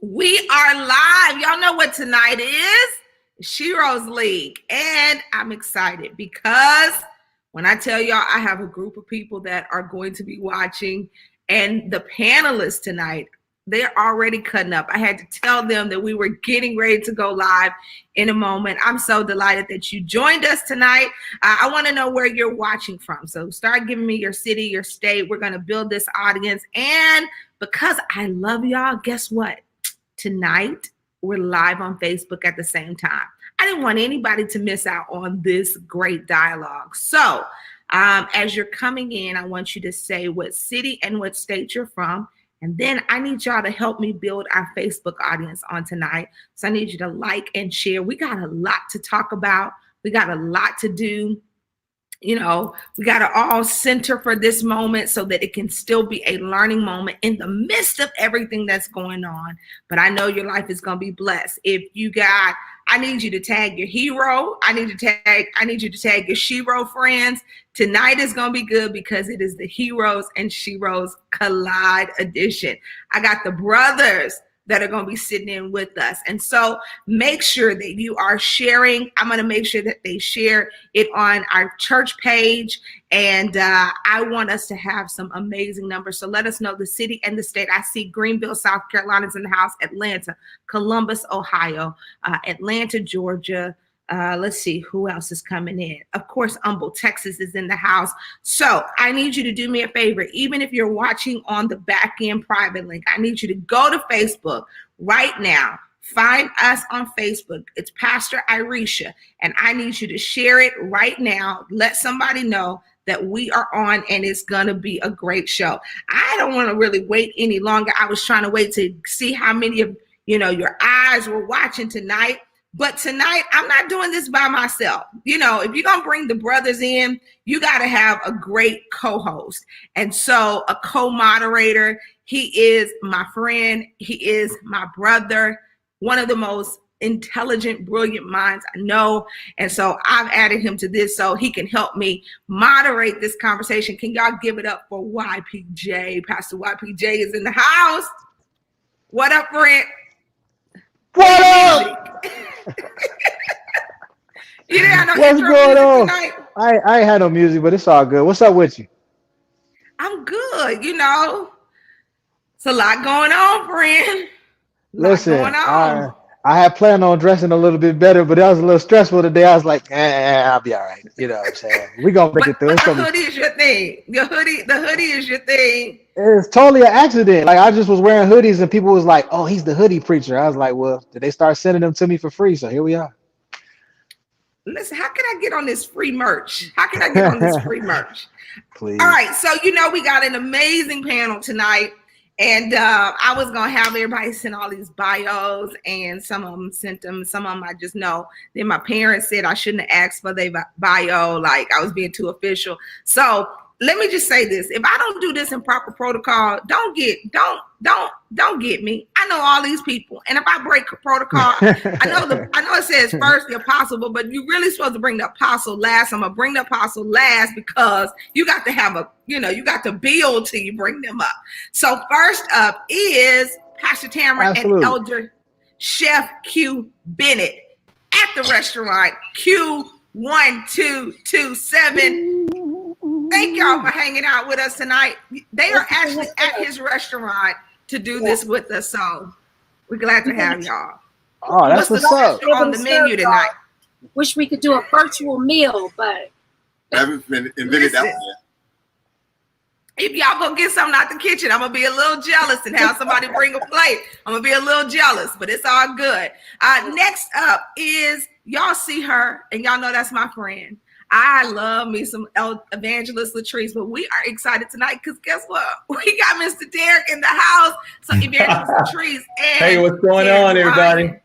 We are live. Y'all know what tonight is? Sheroes League. And I'm excited because when I tell y'all I have a group of people that are going to be watching, and the panelists tonight, they're already cutting up. I had to tell them that we were getting ready to go live in a moment. I'm so delighted that you joined us tonight. I want to know where you're watching from. So start giving me your city, your state. We're going to build this audience. And because I love y'all, guess what? Tonight, we're live on Facebook at the same time. I didn't want anybody to miss out on this great dialogue. So as you're coming in, I want you to say what city and what state you're from. And then I need y'all to help me build our Facebook audience on tonight. So I need you to like and share. We got a lot to talk about. We got a lot to do. You know, we got to all center for this moment so that it can still be a learning moment in the midst of everything that's going on. But I know your life is going to be blessed. If you got, I need you to tag your hero. I need you to tag your Shero friends. Tonight is going to be good because it is the Heroes and Sheroes Collide edition. I got the brothers that are going to be sitting in with us. And so make sure that you are sharing. I'm going to make sure that they share it on our church page. And I want us to have some amazing numbers. So let us know the city and the state. I see Greenville, South Carolina's in the house, Atlanta, Columbus, Ohio, Atlanta, Georgia. Let's see who else is coming in. Of course, Humble, Texas is in the house. So I need you to do me a favor. Even if you're watching on the back end private link, I need you to go to Facebook right now. Find us on Facebook. It's Pastor Irisha. And I need you to share it right now. Let somebody know that we are on and it's going to be a great show. I don't want to really wait any longer. I was trying to wait to see how many of your eyes were watching tonight. But tonight, I'm not doing this by myself. You know, if you're going to bring the brothers in, you got to have a great co-host. And so a co-moderator, he is my friend. He is my brother, one of the most intelligent, brilliant minds I know. And so I've added him to this so he can help me moderate this conversation. Can y'all give it up for YPJ? Pastor YPJ is in the house. What up, friend? What up? You didn't have no What's intro going music on? tonight? I ain't had no music, but it's all good. What's up with you? I'm good, It's a lot going on, friend. Listen, going on. I had planned on dressing a little bit better, but that was a little stressful today. I was like, I'll be all right. You know what I'm saying? We're gonna make it through. But the hoodie is your thing. The hoodie is your thing. It's totally an accident. Like I just was wearing hoodies and people was like, oh, he's the hoodie preacher. I was like, well, did they start sending them to me for free? So here we are. Listen, how can I get on this free merch? Please. All right, so we got an amazing panel tonight. And I was going to have everybody send all these bios, and some of them sent them. Some of them I just know. Then my parents said I shouldn't have asked for their bio, like I was being too official. So let me just say this. If I don't do this in proper protocol, don't get me. I know all these people. And if I break protocol, I know it says first the apostle, but you're really supposed to bring the apostle last. I'm going to bring the apostle last because you got to have you got to build till you bring them up. So first up is Pastor Tamara Absolutely. and Elder Chef Q Bennett at the restaurant Q1227. Thank y'all for hanging out with us tonight. They are actually at his restaurant to do this with us, so we're glad to have y'all. Oh, that's what's up. On the menu tonight. Wish we could do a virtual meal, but haven't invented that one. If y'all go get something out the kitchen, I'm gonna be a little jealous and have somebody bring a plate. I'm gonna be a little jealous, but it's all good. Next up is, y'all see her, and y'all know that's my friend. I love me some Evangelist Latrice, but we are excited tonight because guess what? We got Mr. Derek in the house. So Evangelist Latrice and hey, what's going on, everybody?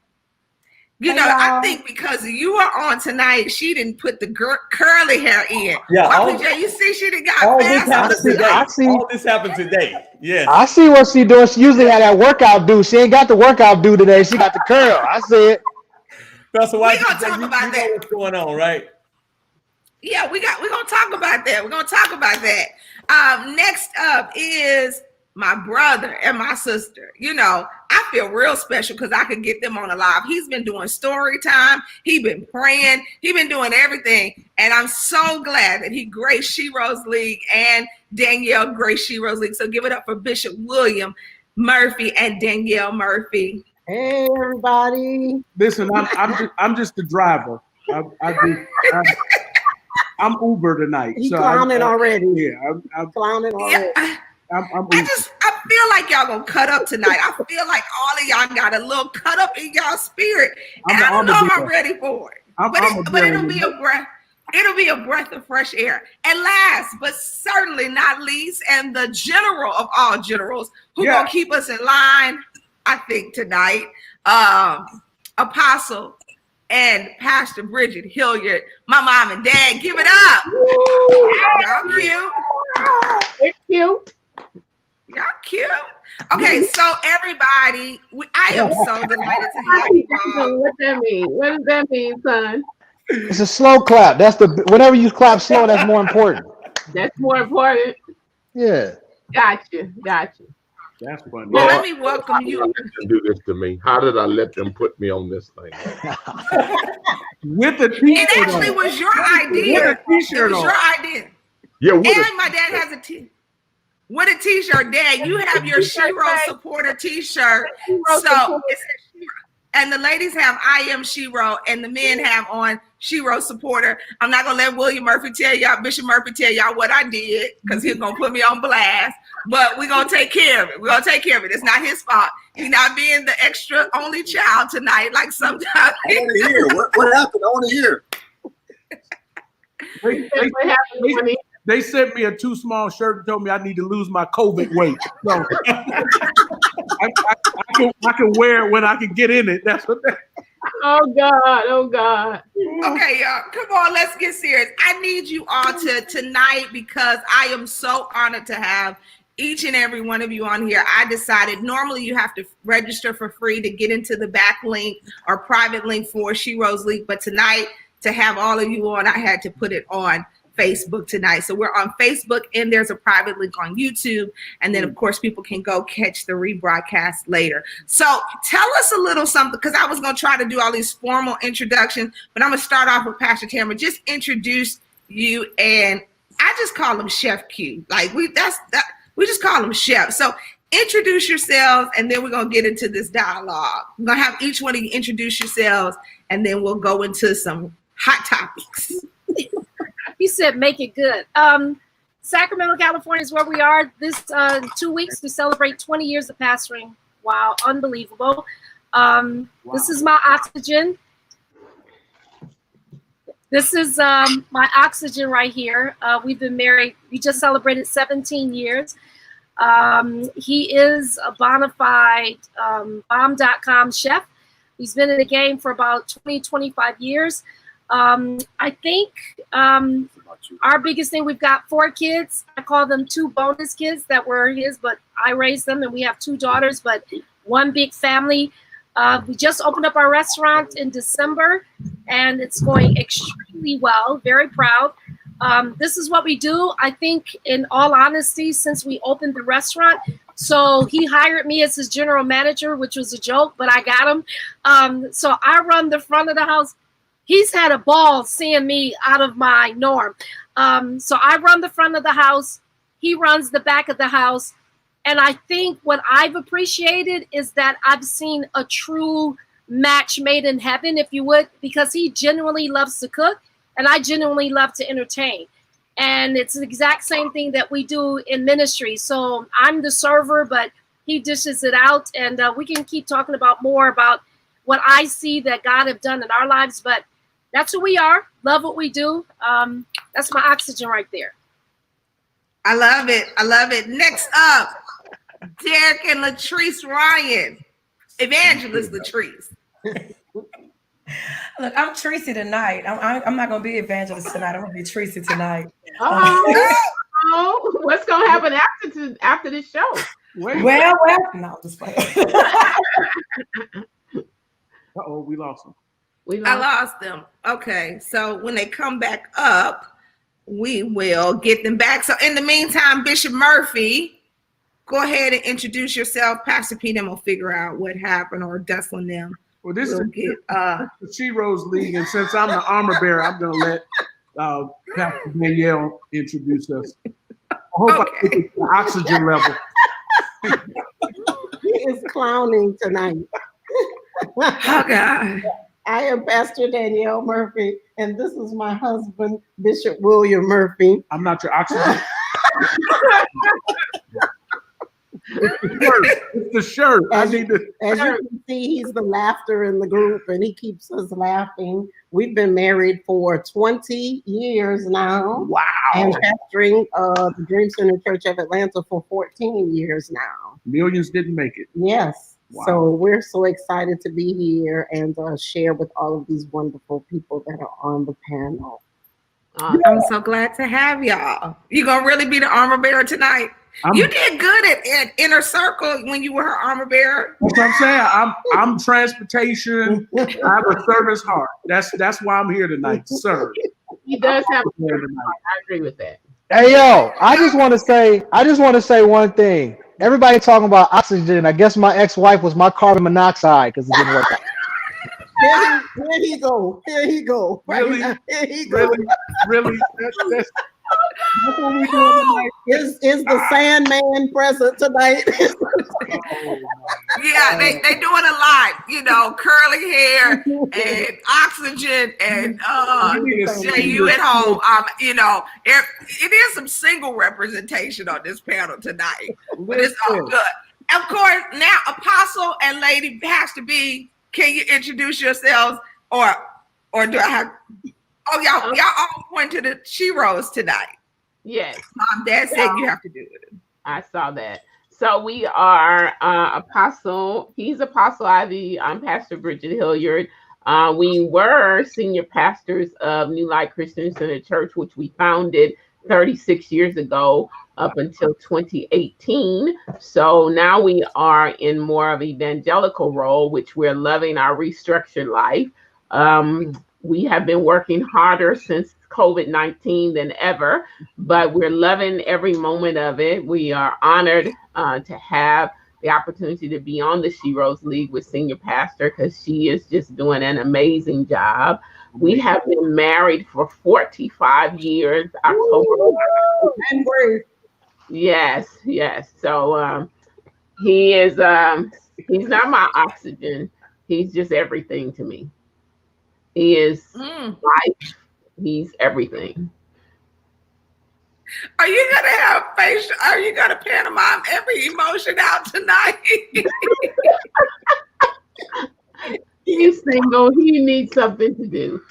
I think because you are on tonight, she didn't put the curly hair in. Yeah, you see, she done got all fast. all this happened today. Yes, I see what she doing. She usually had that workout do. She ain't got the workout do today. She got the curl. I see it. Pastor White, we're gonna talk about that. What's going on, right? Yeah, we're gonna talk about that. Next up is my brother, and my sister. You know, I feel real special because I could get them on a live. He's been doing story time. He's been praying. He's been doing everything. And I'm so glad that he graced Sheroes League and Danielle graced Sheroes League. So give it up for Bishop William Murphy and Danielle Murphy. Hey, everybody. Listen, I'm just the driver. I'm Uber tonight. He's clowning already. Yeah, I'm clowning already. Yeah. I'm I feel like y'all gonna cut up tonight. I feel like all of y'all got a little cut up in y'all spirit. And I don't know if I'm ready for it. But it'll be a breath. It'll be a breath of fresh air. And last but certainly not least, and the general of all generals who gonna keep us in line, I think tonight, Apostle and Pastor Bridget Hilliard, my mom and dad, give it up. Y'all cute. It's cute. Y'all cute. Okay, so everybody, I am so delighted to have you all. What that mean? What does that mean, son? It's a slow clap. That's whenever you clap slow, that's more important. That's more important. Yeah. Gotcha. That's funny. Well, let me welcome you. Do this to me. How did I let them put me on this thing? With a t-shirt. It actually was your idea. With a t-shirt it was on. your idea. Yeah, And my dad has a t. With a t-shirt, Dad, you have your Sheroes supporter t-shirt. So it's and the ladies have I am Shero, and the men have on Sheroes supporter. I'm not gonna let William Murphy tell y'all, Bishop Murphy tell y'all what I did, because he's gonna put me on blast. But we're gonna take care of it. We're gonna take care of it. It's not his fault. He's not being the extra only child tonight, like sometimes. I want to hear what happened. I want to hear. They sent me a too small shirt and told me I need to lose my COVID weight. So I can wear it when I can get in it. That's what they. Oh God. Okay, y'all, come on, let's get serious. I need you all to tonight, because I am so honored to have each and every one of you on here. I decided normally you have to register for free to get into the back link or private link for Sheroes League, but tonight, to have all of you on, I had to put it on Facebook tonight. So we're on Facebook, and there's a private link on YouTube. And then of course people can go catch the rebroadcast later. So tell us a little something, because I was going to try to do all these formal introductions, but I'm going to start off with Pastor Tamara. Just introduce you, and I just call him Chef Q. Like we just call him Chef. So introduce yourselves, and then we're going to get into this dialogue. We're going to have each one of you introduce yourselves, and then we'll go into some hot topics. He said, make it good. Sacramento, California is where we are this 2 weeks to celebrate 20 years of pastoring. Wow, unbelievable. This is my oxygen. This is my oxygen right here. We've been married. We just celebrated 17 years. He is a bona fide bomb.com chef. He's been in the game for about 20, 25 years. I think our biggest thing, we've got 4 kids. I call them 2 bonus kids that were his, but I raised them, and we have 2 daughters, but one big family. We just opened up our restaurant in December, and it's going extremely well. Very proud. This is what we do. I think, in all honesty, since we opened the restaurant, so he hired me as his general manager, which was a joke, but I got him. So I run the front of the house. He's had a ball seeing me out of my norm. So I run the front of the house. He runs the back of the house. And I think what I've appreciated is that I've seen a true match made in heaven, if you would, because he genuinely loves to cook, and I genuinely love to entertain. And it's the exact same thing that we do in ministry. So I'm the server, but he dishes it out. And we can keep talking about more about what I see that God have done in our lives. But that's who we are. Love what we do. That's my oxygen right there. I love it. I love it. Next up, Derek and Latrice Ryan. Evangelist Latrice. Look, I'm Tracy tonight. I'm not going to be Evangelist tonight. I'm going to be Tracy tonight. Oh, what's going to happen after this show? Well, no, just playing. Uh-oh, we lost them. I lost them. Okay, so when they come back up, we will get them back. So in the meantime, Bishop Murphy, go ahead and introduce yourself. Pastor P, then we'll figure out what happened, or Dustin them. Well, this We'll is get the Sheroes League, and since I'm the armor bearer, I'm going to let Pastor Danielle introduce us. I hope I get the oxygen level. He is clowning tonight. Oh God. I am Pastor Danielle Murphy, and this is my husband, Bishop William Murphy. I'm not your oxygen. It's the shirt. As you can see, he's the laughter in the group, and he keeps us laughing. We've been married for 20 years now. Wow. And pastoring the Dream Center Church of Atlanta for 14 years now. Millions didn't make it. Yes. Wow. So we're so excited to be here and share with all of these wonderful people that are on the panel. I'm so glad to have y'all. You gonna really be the armor bearer tonight? You did good at Inner Circle when you were her armor bearer. That's what I'm saying. I'm transportation. I have a service heart. That's why I'm here tonight to serve. He does have a I agree with that. Hey yo, I just want to say one thing. Everybody talking about oxygen. I guess my ex-wife was my carbon monoxide because it didn't work out. Here he go. Really? Here he go. Really? That's what we doing tonight. Is the Sandman present tonight? Yeah, they doing a lot, you know, curly hair and oxygen and you at home. You know, it is some single representation on this panel tonight, but it's all good. Of course, now Apostle and Lady Pastor B, can you introduce yourselves, or do I have? Oh, y'all all point to the Sheroes tonight. Yes. Mom, Dad said you have to do it. I saw that. So we are Apostle. He's Apostle Ivy. I'm Pastor Bridget Hilliard. We were senior pastors of New Light Christian Center Church, which we founded 36 years ago up until 2018. So now we are in more of evangelical role, which we're loving our restructured life. We have been working harder since COVID-19 than ever, but we're loving every moment of it. We are honored to have the opportunity to be on the Sheroes League with Senior Pastor, because she is just doing an amazing job. We have been married for 45 years. October. Yes. So he is he's not my oxygen. He's just everything to me. He is life. He's everything. Are you gonna have facial? Are you gonna pantomime every emotion out tonight? He's single. He needs something to do.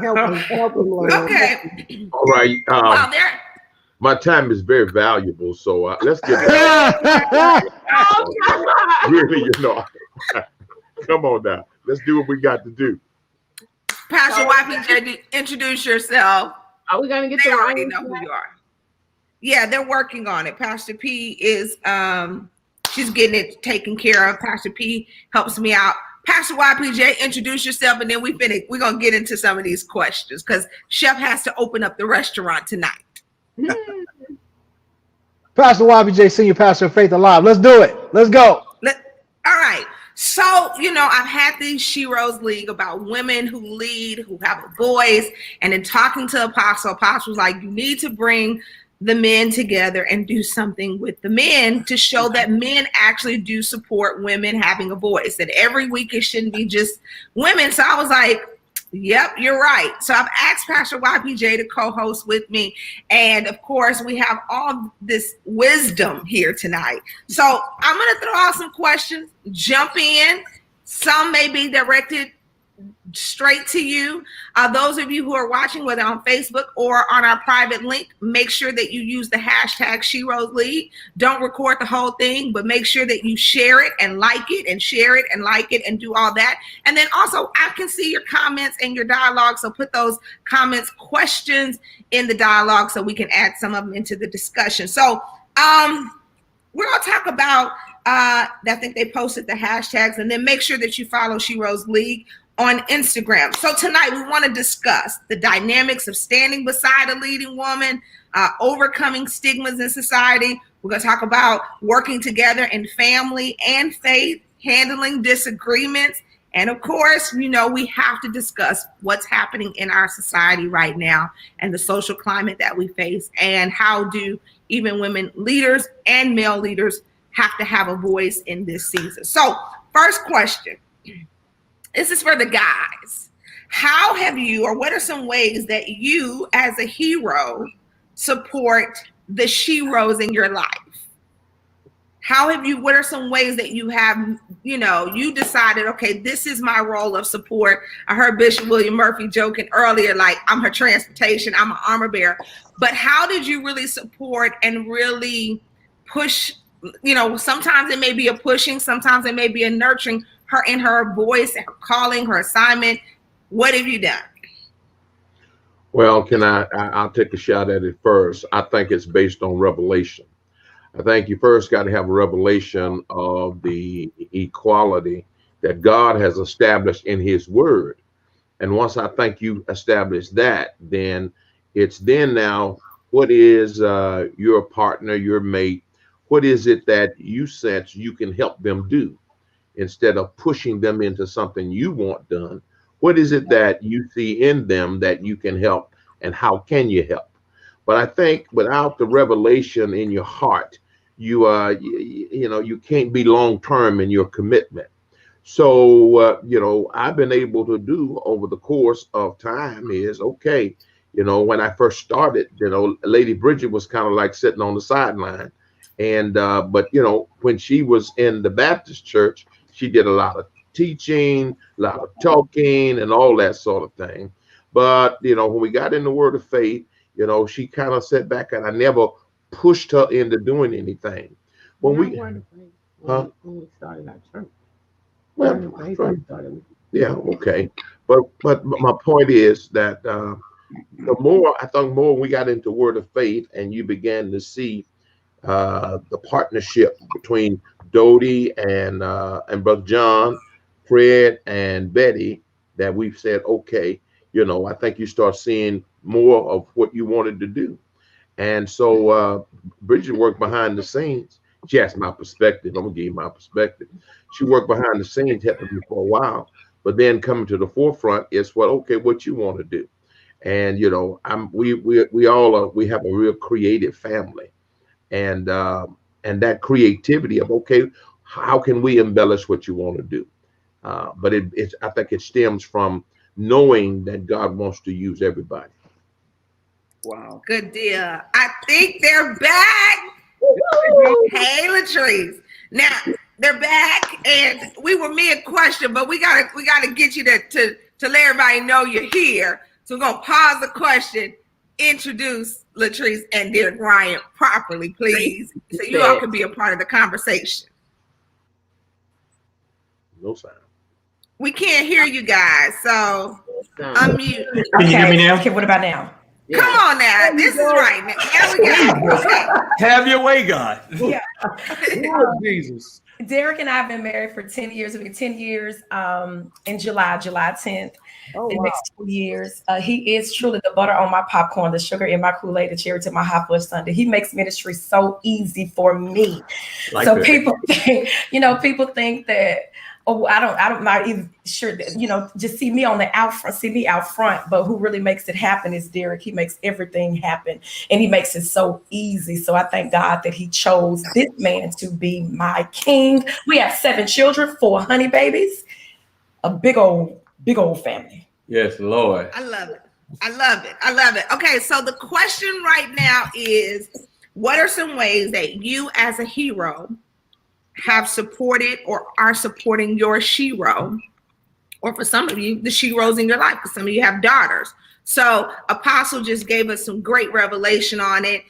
Help him, Lord. Okay. All right. Well, my time is very valuable, so let's get really, you know. Come on now. Let's do what we got to do. Pastor YPJ, introduce yourself. Are we gonna get? They already know who you are. Yeah, they're working on it. Pastor P is she's getting it taken care of. Pastor P helps me out. Pastor YPJ, introduce yourself, and then we're gonna get into some of these questions because Chef has to open up the restaurant tonight. Pastor YPJ, Senior Pastor of Faith Alive. Let's do it. Let's go. All right. So, you know, I've had the Sheroes League about women who lead, who have a voice. And in talking to Apostle was like, you need to bring the men together and do something with the men to show that men actually do support women having a voice. And every week it shouldn't be just women. So I was like, yep, you're right. So I've asked Pastor YPJ to co-host with me. And of course, we have all this wisdom here tonight. So I'm going to throw out some questions, jump in. Some may be directed straight to you. Those of you who are watching, whether on Facebook or on our private link, make sure that you use the hashtag Sheroes League. Don't record the whole thing, but make sure that you share it and like it and share it and like it and do all that. And then also, I can see your comments and your dialogue. So put those comments, questions in the dialogue so we can add some of them into the discussion. So we're going to talk about, I think they posted the hashtags, and then make sure that you follow Sheroes League on Instagram. So tonight we want to discuss the dynamics of standing beside a leading woman, overcoming stigmas in society, We're going to talk about working together in family and faith, handling disagreements. And of course, you know, we have to discuss what's happening in our society right now and the social climate that we face, and how do even women leaders and male leaders have to have a voice in this season. So first question, this is for the guys. How have you, or what are some ways that you as a hero support the Sheroes in your life? What are some ways that you have, you know, you decided, okay, this is my role of support. I heard Bishop William Murphy joking earlier, like, I'm her transportation, I'm an armor bearer. But how did you really support and really push, you know, sometimes it may be a pushing, sometimes it may be a nurturing her in her voice, her calling, her assignment. What have you done? Well, I'll take a shot at it first. I think it's based on revelation. I think you first got to have a revelation of the equality that God has established in his word. And once I think you establish that, then it's now, what is your partner, your mate, what is it that you sense you can help them do instead of pushing them into something you want done? What is it that you see in them that you can help, and how can you help? But I think without the revelation in your heart, you can't be long-term in your commitment. So, I've been able to do over the course of time is, okay, when I first started, Lady Bridget was kind of like sitting on the sideline. And, but when she was in the Baptist church, she did a lot of teaching, a lot of talking and all that sort of thing. But, when we got in the Word of Faith, she kind of sat back, and I never pushed her into doing anything. When we started our church. Well, yeah, okay. But my point is that the more we got into Word of Faith, and you began to see the partnership between Dodie and Brother John, Fred, and Betty, that we've said, okay, I think you start seeing more of what you wanted to do. And so Bridget worked behind the scenes. She asked my perspective. I'm gonna give you my perspective. She worked behind the scenes, helping me for a while, but then coming to the forefront is what you want to do. And we have a real creative family, and that creativity of, okay, how can we embellish what you want to do? But I think it stems from knowing that God wants to use everybody. Wow. Good deal. I think they're back. Hey, Latrice. Now they're back, and we were mid-question, but we gotta get you to let everybody know you're here. So we're gonna pause the question, introduce Latrice and Derek Ryan properly, please, so you all can be a part of the conversation. No sound. We can't hear you guys, so unmute. Can you hear me now? Okay, what about now? Come on now, this is right. Now we got it. Have your way, God. Yeah. Jesus. Derek and I have been married for 10 years. It'll be 10 years in July 10th. Oh, the wow. next 2 years. He is truly the butter on my popcorn, the sugar in my Kool-Aid, the cherry to my hot fudge sundae. He makes ministry so easy for me. Like so that. people think that, I'm not even sure that, just see me out front, but who really makes it happen is Derek. He makes everything happen, and he makes it so easy. So I thank God that he chose this man to be my king. We have 7 children, 4 honey babies, a big old family. Yes, Lord. I love it. I love it. Okay, so the question right now is, what are some ways that you as a hero have supported or are supporting your Shero, or for some of you, the Sheroes in your life, because some of you have daughters. So Apostle just gave us some great revelation on it.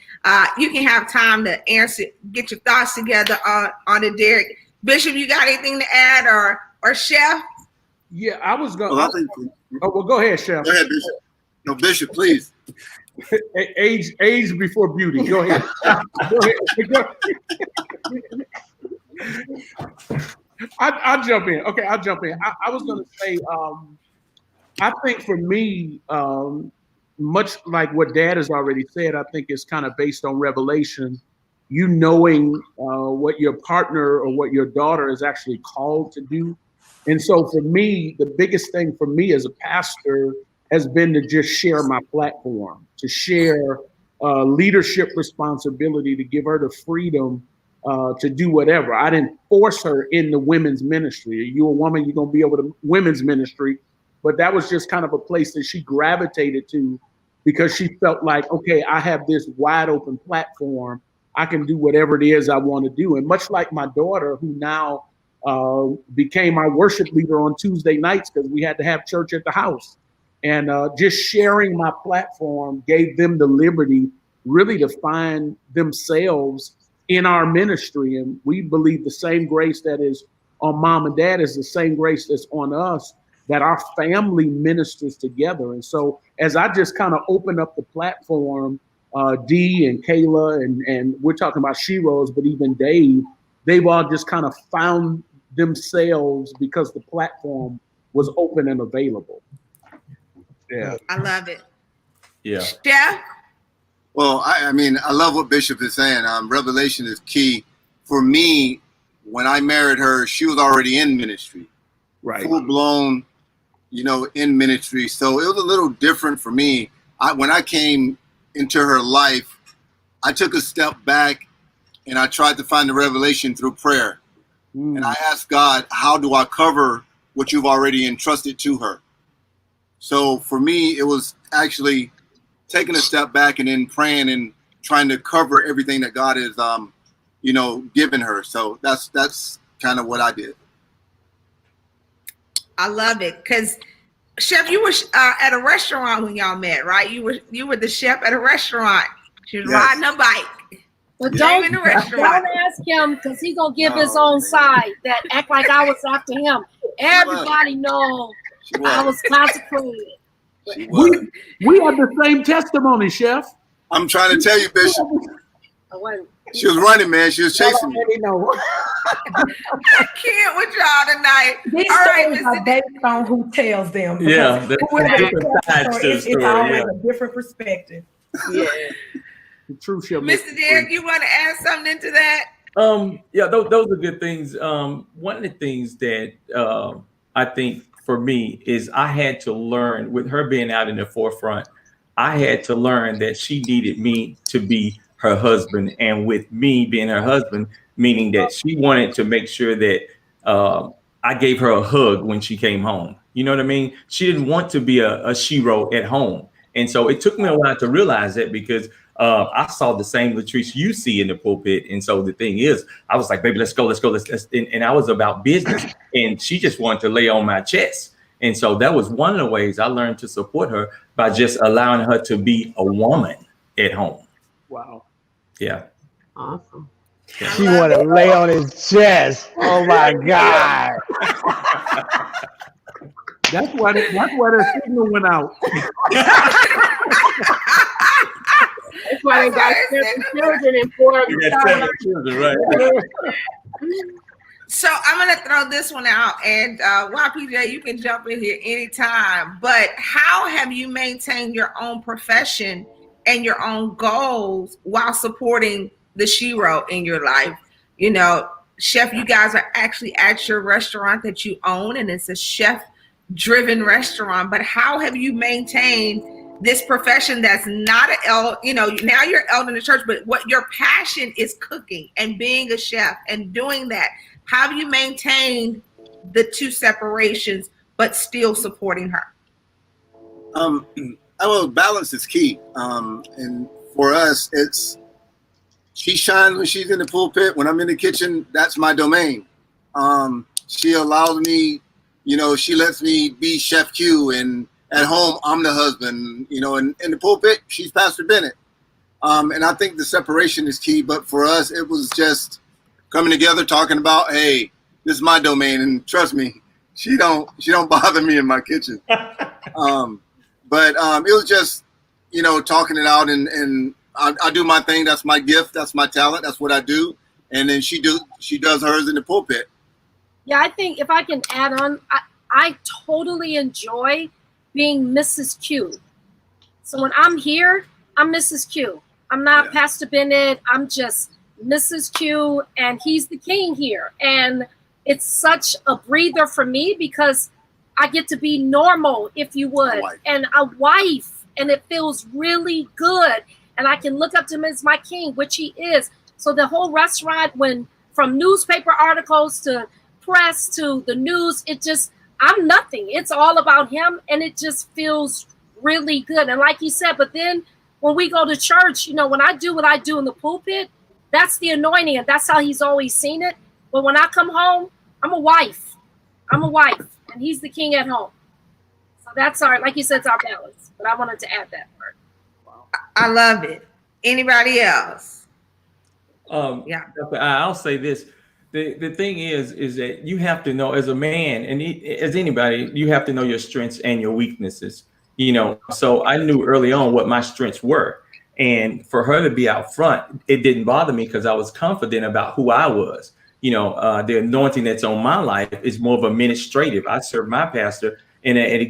You can have time to answer, get your thoughts together on it, Derek. Bishop, you got anything to add, or Chef? Yeah, I was going. Well, I think. Well, go ahead, Chef. Go ahead, Bishop. No, Bishop, please. Age before beauty. Go ahead. Go ahead. I'll jump in. Okay, I'll jump in. I was going to say, I think for me, much like what Dad has already said, I think it's kind of based on revelation. you knowing what your partner or what your daughter is actually called to do. And so for me, the biggest thing for me as a pastor has been to just share my platform, to share leadership responsibility, to give her the freedom to do whatever. I didn't force her in the women's ministry. You a woman, you're going to be able to women's ministry. But that was just kind of a place that she gravitated to because she felt like, okay, I have this wide open platform. I can do whatever it is I want to do. And much like my daughter, who now became our worship leader on Tuesday nights because we had to have church at the house. And just sharing my platform gave them the liberty really to find themselves in our ministry. And we believe the same grace that is on mom and dad is the same grace that's on us, that our family ministers together. And so as I just kind of open up the platform, Dee and Kayla, and we're talking about Sheroes, but even Dave, they've all just kind of found themselves because the platform was open and available. Yeah. I love it. Yeah. Jeff? Well, I mean, I love what Bishop is saying. Revelation is key. For me, when I married her, she was already in ministry. Right. Full blown, in ministry. So it was a little different for me. When I came into her life, I took a step back and I tried to find the revelation through prayer. And I asked God, how do I cover what you've already entrusted to her? So for me, it was actually taking a step back and then praying and trying to cover everything that God has, given her. So that's kind of what I did. I love it. Because, Chef, you were at a restaurant when y'all met, right? You were the chef at a restaurant. She was riding a bike. But Don't ask him because he's going to give his own side that act like I was after him. Everybody knows I was consecrated. We have the same testimony, Chef. I'm trying to tell you, Bishop. She was running, man. She was chasing me. I can't with y'all tonight. These All right, stories are based on who tells them. Yeah, It's always a different perspective. Yeah. The true Chef. Mr. Derek, you want to add something into that? Yeah, those are good things. One of the things that I think for me is I had to learn, with her being out in the forefront, I had to learn that she needed me to be her husband, and with me being her husband, meaning that she wanted to make sure that I gave her a hug when she came home. You know what I mean? She didn't want to be a Shero at home. And so it took me a while to realize that, because I saw the same Latrice you see in the pulpit. And so the thing is, I was like, baby, let's go. And I was about business, and she just wanted to lay on my chest. And so that was one of the ways I learned to support her, by just allowing her to be a woman at home. Wow. Yeah. Awesome. Yeah. She want to lay on his chest. Oh my God. That's why the signal went out. That's why they got 7 children and 4 children, right? So I'm going to throw this one out, and YPJ, you can jump in here anytime. But how have you maintained your own profession and your own goals while supporting the Shero in your life? Chef, you guys are actually at your restaurant that you own, and it's a chef-driven restaurant. But how have you maintained this profession that's not now you're elder in the church, but what your passion is cooking and being a chef and doing that? How have you maintained the two separations but still supporting her? Balance is key. And for us, it's she shines when she's in the pulpit. When I'm in the kitchen, that's my domain. She allows me, she lets me be Chef Q, and at home, I'm the husband, and in the pulpit, she's Pastor Bennett. And I think the separation is key. But for us, it was just coming together, talking about, hey, this is my domain, and trust me, she don't bother me in my kitchen. But it was just, talking it out, and I do my thing. That's my gift. That's my talent. That's what I do. And then she does hers in the pulpit. Yeah, I think if I can add on, I totally enjoy being Mrs. Q. So when I'm here, I'm Mrs. Q. I'm not Pastor Bennett. I'm just Mrs. Q, and he's the king here. And it's such a breather for me because I get to be normal, if you would, and a wife, and it feels really good. And I can look up to him as my king, which he is. So the whole restaurant, when from newspaper articles to press to the news, I'm nothing. It's all about him, and it just feels really good. And like he said, but then when we go to church, when I do what I do in the pulpit, that's the anointing, and that's how he's always seen it. But when I come home, I'm a wife. And he's the king at home. So that's like you said, it's our balance. But I wanted to add that part. I love it. Anybody else? Yeah. I'll say this. The thing is that you have to know as a man and as anybody, you have to know your strengths and your weaknesses. So I knew early on what my strengths were. And for her to be out front, it didn't bother me because I was confident about who I was. The anointing that's on my life is more of administrative. I serve my pastor in an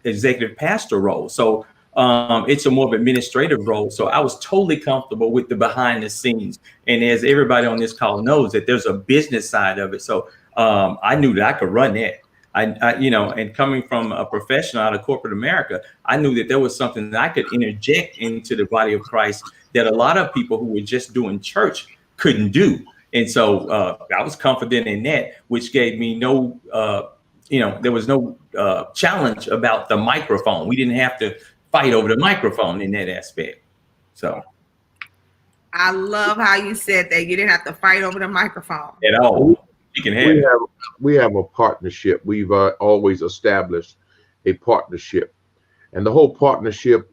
executive pastor role. So it's a more of administrative role. So I was totally comfortable with the behind the scenes. And as everybody on this call knows, that there's a business side of it. So I knew that I could run that. And coming from a professional out of corporate America, I knew that there was something that I could interject into the body of Christ that a lot of people who were just doing church couldn't do. And so I was confident in that, which gave me no, there was no challenge about the microphone. We didn't have to fight over the microphone in that aspect. So I love how you said that you didn't have to fight over the microphone at all. You can have we have a partnership. We've always established a partnership, and the whole partnership,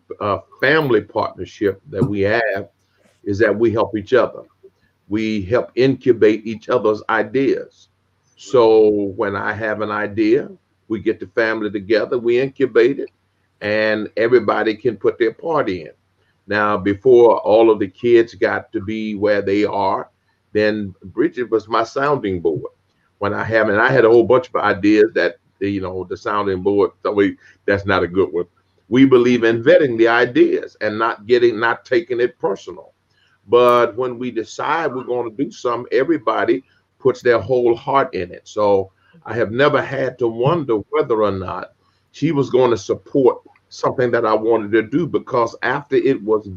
family partnership that we have, is that we help each other. We help incubate each other's ideas. So when I have an idea, we get the family together, we incubate it, and everybody can put their part in. Now, before all of the kids got to be where they are, then Bridget was my sounding board. When I had a whole bunch of ideas that, the sounding board, that's not a good one. We believe in vetting the ideas and not taking it personal. But when we decide we're going to do something, everybody puts their whole heart in it. So I have never had to wonder whether or not she was going to support something that I wanted to do, because after it was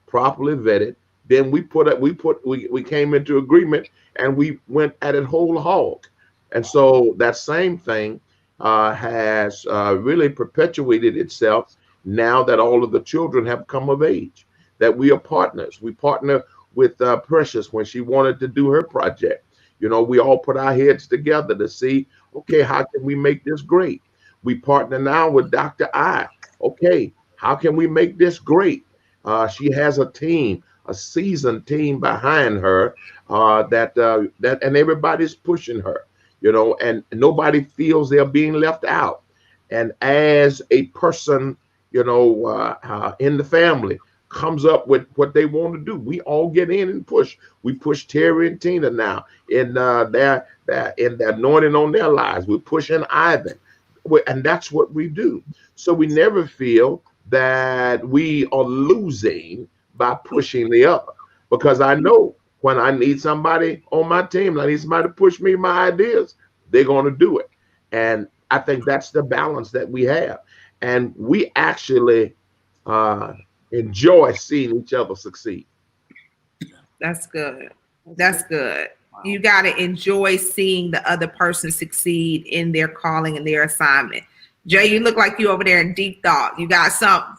properly vetted, then we came into agreement and we went at it whole hog. And so that same thing has really perpetuated itself now that all of the children have come of age, that we are partners. We partner with Precious when she wanted to do her project. We all put our heads together to see, okay, how can we make this great? We partner now with Dr. I. Okay, how can we make this great? She has a team, a seasoned team behind her that and everybody's pushing her, and nobody feels they're being left out. And as a person, in the family comes up with what they want to do, we all get in and push. We push Terry and Tina now in their anointing on their lives. We're pushing Ivan, and that's what we do. So we never feel that we are losing by pushing the other, because I know when I need somebody on my team, I need somebody to push me my ideas, they're going to do it. And I think that's the balance that we have. And we actually enjoy seeing each other succeed. That's good. That's good. You got to enjoy seeing the other person succeed in their calling and their assignment. Jay, you look like you over there in deep thought. You got something.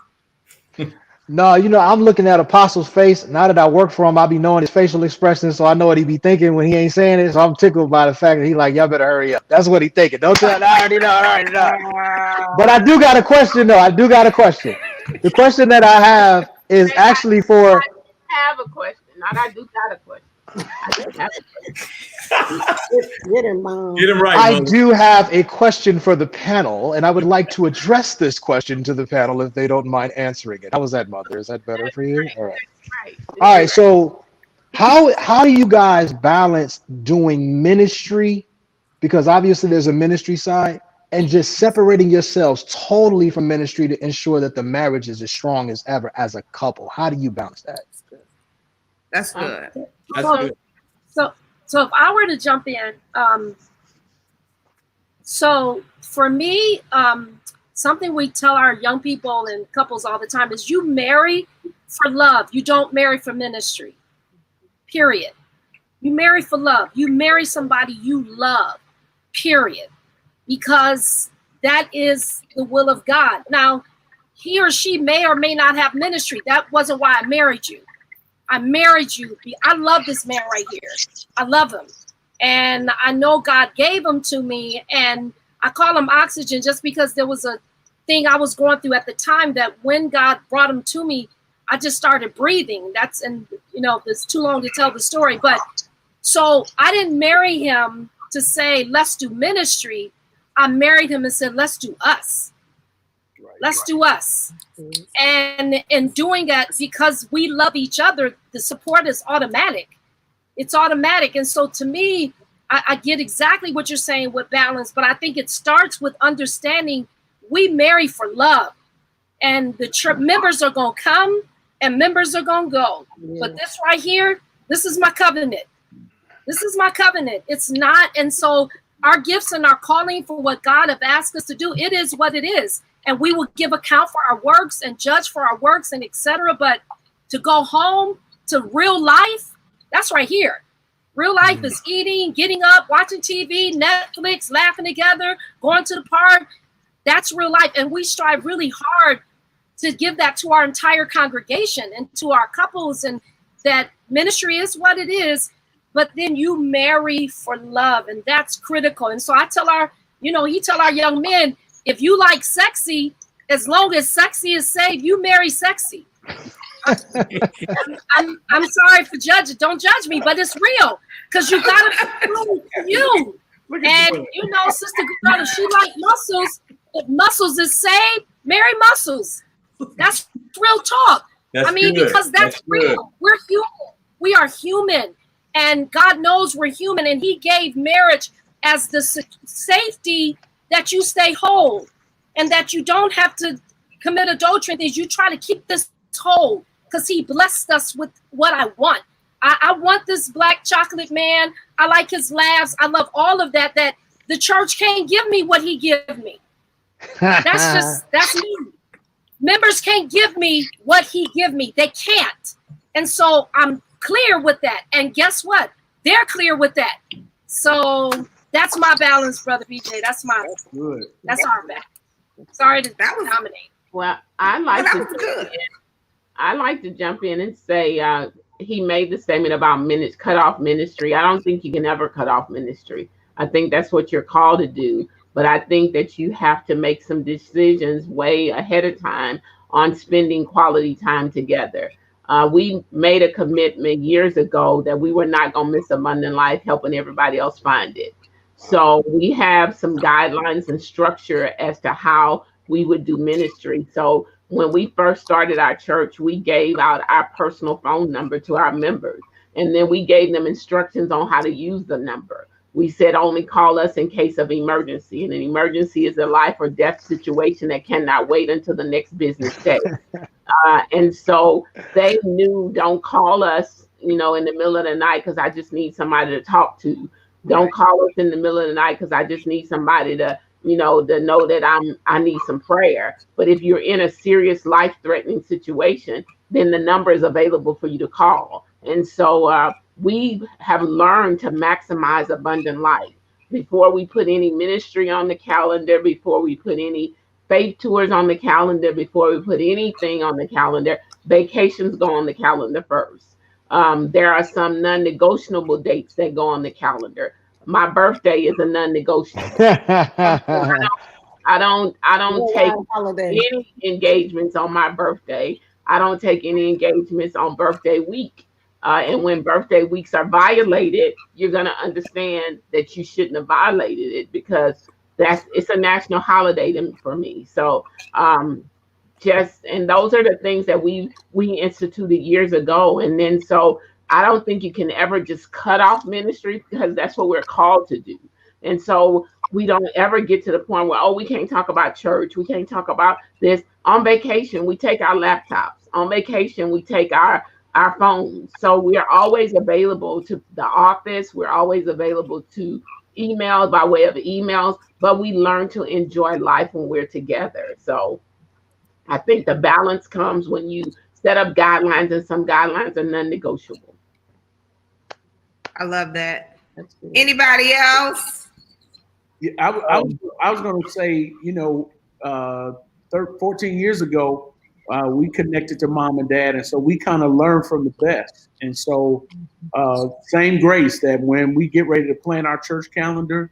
No, I'm looking at Apostle's face. Now that I work for him, I be knowing his facial expressions, so I know what he be thinking when he ain't saying it. So I'm tickled by the fact that he like, y'all better hurry up. That's what he thinking. Don't tell. I already know. But I do got a question, though. The question that I have is actually for. I have a question. Not I do got a question. Get him, Mom. Get him right. I do have a question for the panel, and I would like to address this question to the panel if they don't mind answering it. How was that, Mother? Is that better for you? All right. So how do you guys balance doing ministry, because obviously there's a ministry side, and just separating yourselves totally from ministry to ensure that the marriage is as strong as ever as a couple? How do you balance that? That's good. That's So, good. so if I were to jump in, so for me, something we tell our young people and couples all the time is you marry for love. You don't marry for ministry, period. You marry for love. You marry somebody you love, period. Because that is the will of God. Now, he or she may or may not have ministry. That wasn't why I married you. I married you. I love this man right here. I love him. And I know God gave him to me. And I call him oxygen just because there was a thing I was going through at the time that when God brought him to me, I just started breathing. It's too long to tell the story. But so I didn't marry him to say, let's do ministry. I married him and said, let's do us. Let's do us. And in doing that, because we love each other, the support is automatic. It's automatic. And so to me, I get exactly what you're saying with balance, but I think it starts with understanding we marry for love. And the members are going to come and members are going to go. Yeah. But this right here, this is my covenant. This is my covenant. It's not. And so our gifts and our calling for what God have asked us to do, it is what it is. And we will give account for our works and judge for our works and etc. But to go home to real life, that's right here. Real life is eating, getting up, watching TV, Netflix, laughing together, going to the park. That's real life. And we strive really hard to give that to our entire congregation and to our couples. And that ministry is what it is. But then you marry for love. And that's critical. And so I tell he tell our young men, if you like sexy, as long as sexy is saved, you marry sexy. I'm sorry for judging. Don't judge me, but it's real because you gotta prove you. And Sister Girl, if she like muscles, if muscles is saved, marry muscles. That's real talk. Because that's real. We're human. We are human, and God knows we're human, and He gave marriage as the safety that you stay whole and that you don't have to commit adultery and things. You try to keep this whole because He blessed us with what I want. I want this black chocolate man. I like his laughs. I love all of that the church can't give me what He give me. That's me. Members can't give me what He give me. They can't. And so I'm clear with that. And guess what? They're clear with that. So that's my balance, Brother BJ. That's good. That's our back. Sorry to dominate. Well, I like to jump in and say he made the statement about cut off ministry. I don't think you can ever cut off ministry. I think that's what you're called to do. But I think that you have to make some decisions way ahead of time on spending quality time together. We made a commitment years ago that we were not going to miss Abundant Life, helping everybody else find it. So we have some guidelines and structure as to how we would do ministry. So when we first started our church, we gave out our personal phone number to our members. And then we gave them instructions on how to use the number. We said only call us in case of emergency. And an emergency is a life or death situation that cannot wait until the next business day. And so they knew, don't call us, in the middle of the night because I just need somebody to talk to. Don't call us in the middle of the night because I just need somebody to, to know that I need some prayer. But if you're in a serious life-threatening situation, then the number is available for you to call. And so we have learned to maximize Abundant Life. Before we put any ministry on the calendar, before we put any faith tours on the calendar, before we put anything on the calendar, vacations go on the calendar first. There are some non-negotiable dates that go on the calendar. My birthday is a non-negotiable. I don't take any engagements on my birthday. I don't take any engagements on birthday week. And when birthday weeks are violated, you're going to understand that you shouldn't have violated it because it's a national holiday for me. So and those are the things that we instituted years ago. And then so I don't think you can ever just cut off ministry because that's what we're called to do. And so we don't ever get to the point where, we can't talk about church. We can't talk about this. On vacation, we take our laptops. On vacation, we take our our phones. So we are always available to the office. We're always available to emails by way of emails, but we learn to enjoy life when we're together. So I think the balance comes when you set up guidelines, and some guidelines are non-negotiable. I love that. Anybody else? Yeah, I was going to say, 14 years ago, we connected to mom and dad, and so we kind of learned from the best. And so, same grace that when we get ready to plan our church calendar,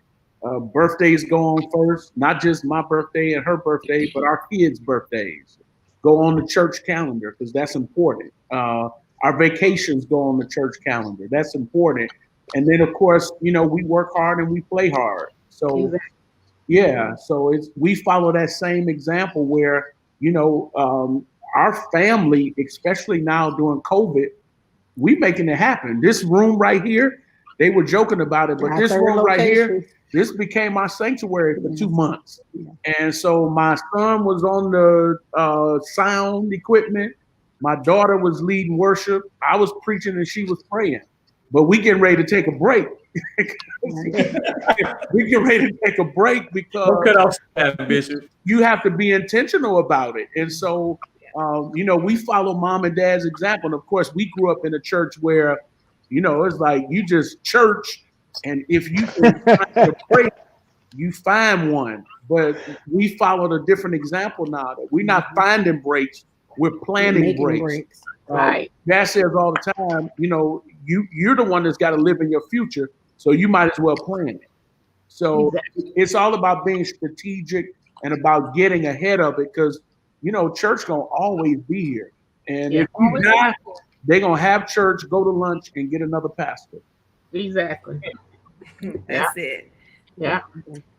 birthdays go on first, not just my birthday and her birthday, but our kids' birthdays go on the church calendar because that's important. Our vacations go on the church calendar. That's important. And then, of course, we work hard and we play hard. So, yeah, so we follow that same example where, our family, especially now during COVID, we making it happen. This room right here, they were joking about it, but this room right here, this became our sanctuary for 2 months. And so my son was on the sound equipment. My daughter was leading worship. I was preaching and she was praying. But we getting ready to take a break. We get ready to take a break because Bishop. You have to be intentional about it. And so, we follow mom and dad's example. And of course, we grew up in a church where, it's like you just church. And if you can find a break, you find one. But we followed a different example now that we're not finding breaks, we're planning breaks. Right. Dad says all the time, you're the one that's got to live in your future, so you might as well plan it. So It's all about being strategic and about getting ahead of it because, church gonna always be here. And if you die, they're gonna have church, go to lunch, and get another pastor. Exactly. That's it. Yeah.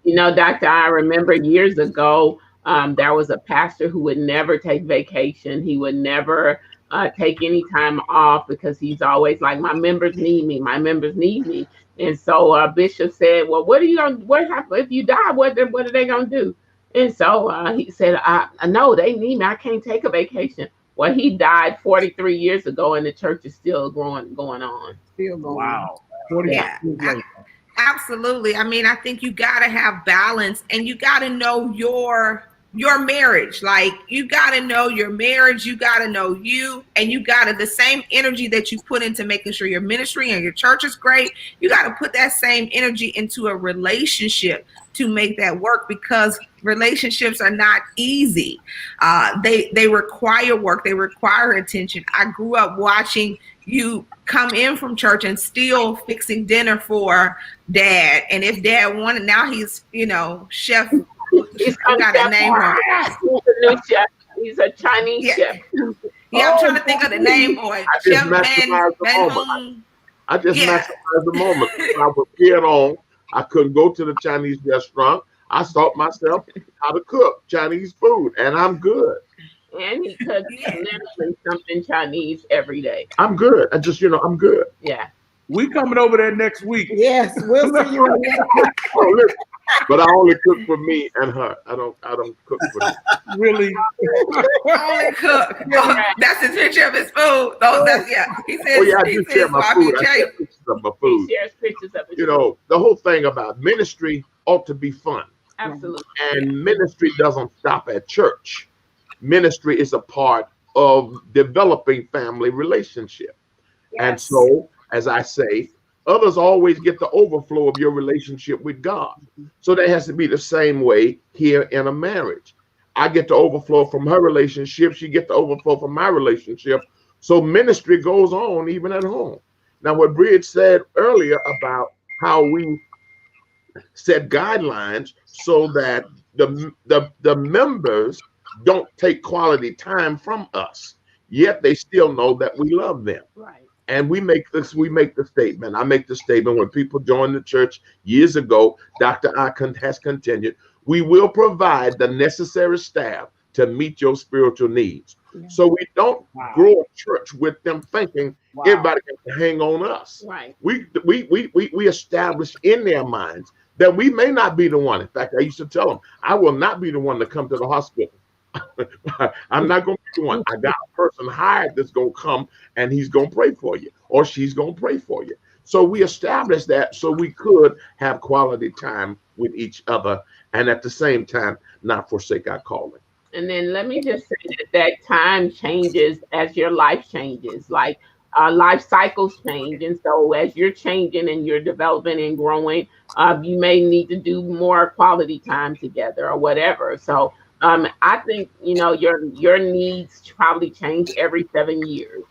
Doctor, I remember years ago, there was a pastor who would never take vacation. He would never take any time off because he's always like, my members need me. My members need me. And so Bishop said, well, what happens if you die? What are they going to do? And so he said, I know they need me. I can't take a vacation. Well, he died 43 years ago and the church is still going on. Still going Wow. on. Yeah. Absolutely. I mean, I think you got to have balance and you got to know your marriage. Like you got to know your marriage, you got to know you, and you got to the same energy that you put into making sure your ministry and your church is great. You got to put that same energy into a relationship to make that work because relationships are not easy. They require work. They require attention. I grew up watching you come in from church and still fixing dinner for dad. And if dad wanted, now he's, chef. I got a name for him. He's a new chef. He's a Chinese chef. Yeah, I'm trying to think of the name for it. Chef Ben. I just maximized the moment. I was geared on. I couldn't go to the Chinese restaurant. I taught myself how to cook Chinese food, and I'm good. And he cooks literally something Chinese every day. I'm good. I'm good. Yeah. We coming over there next week. Yes, we'll see you. But I only cook for me and her. I don't cook for them. Really? Only cook. That's his picture of his food. He says, I do share my food. I share pictures of my food. He shares pictures of it. The whole thing about ministry ought to be fun. Absolutely. And ministry doesn't stop at church. Ministry is a part of developing family relationship. Yes. And so, as I say, others always get the overflow of your relationship with God. So that has to be the same way here in a marriage. I get the overflow from her relationship. She gets the overflow from my relationship. So ministry goes on even at home. Now, what Bridge said earlier about how we set guidelines so that the members don't take quality time from us, yet they still know that we love them. Right. And we make the statement. I make the statement when people joined the church years ago, Dr. Icon has continued, we will provide the necessary staff to meet your spiritual needs. Yeah. So we don't grow a church with them thinking everybody can hang on us. Right. We establish in their minds that we may not be the one. In fact, I used to tell them, I will not be the one to come to the hospital I'm not going to be one. I got a person hired that's going to come and he's going to pray for you or she's going to pray for you. So we established that so we could have quality time with each other and at the same time not forsake our calling. And then let me just say that time changes as your life changes. Like life cycles change. And so as you're changing and you're developing and growing, you may need to do more quality time together or whatever. So I think, your needs probably change every 7 years.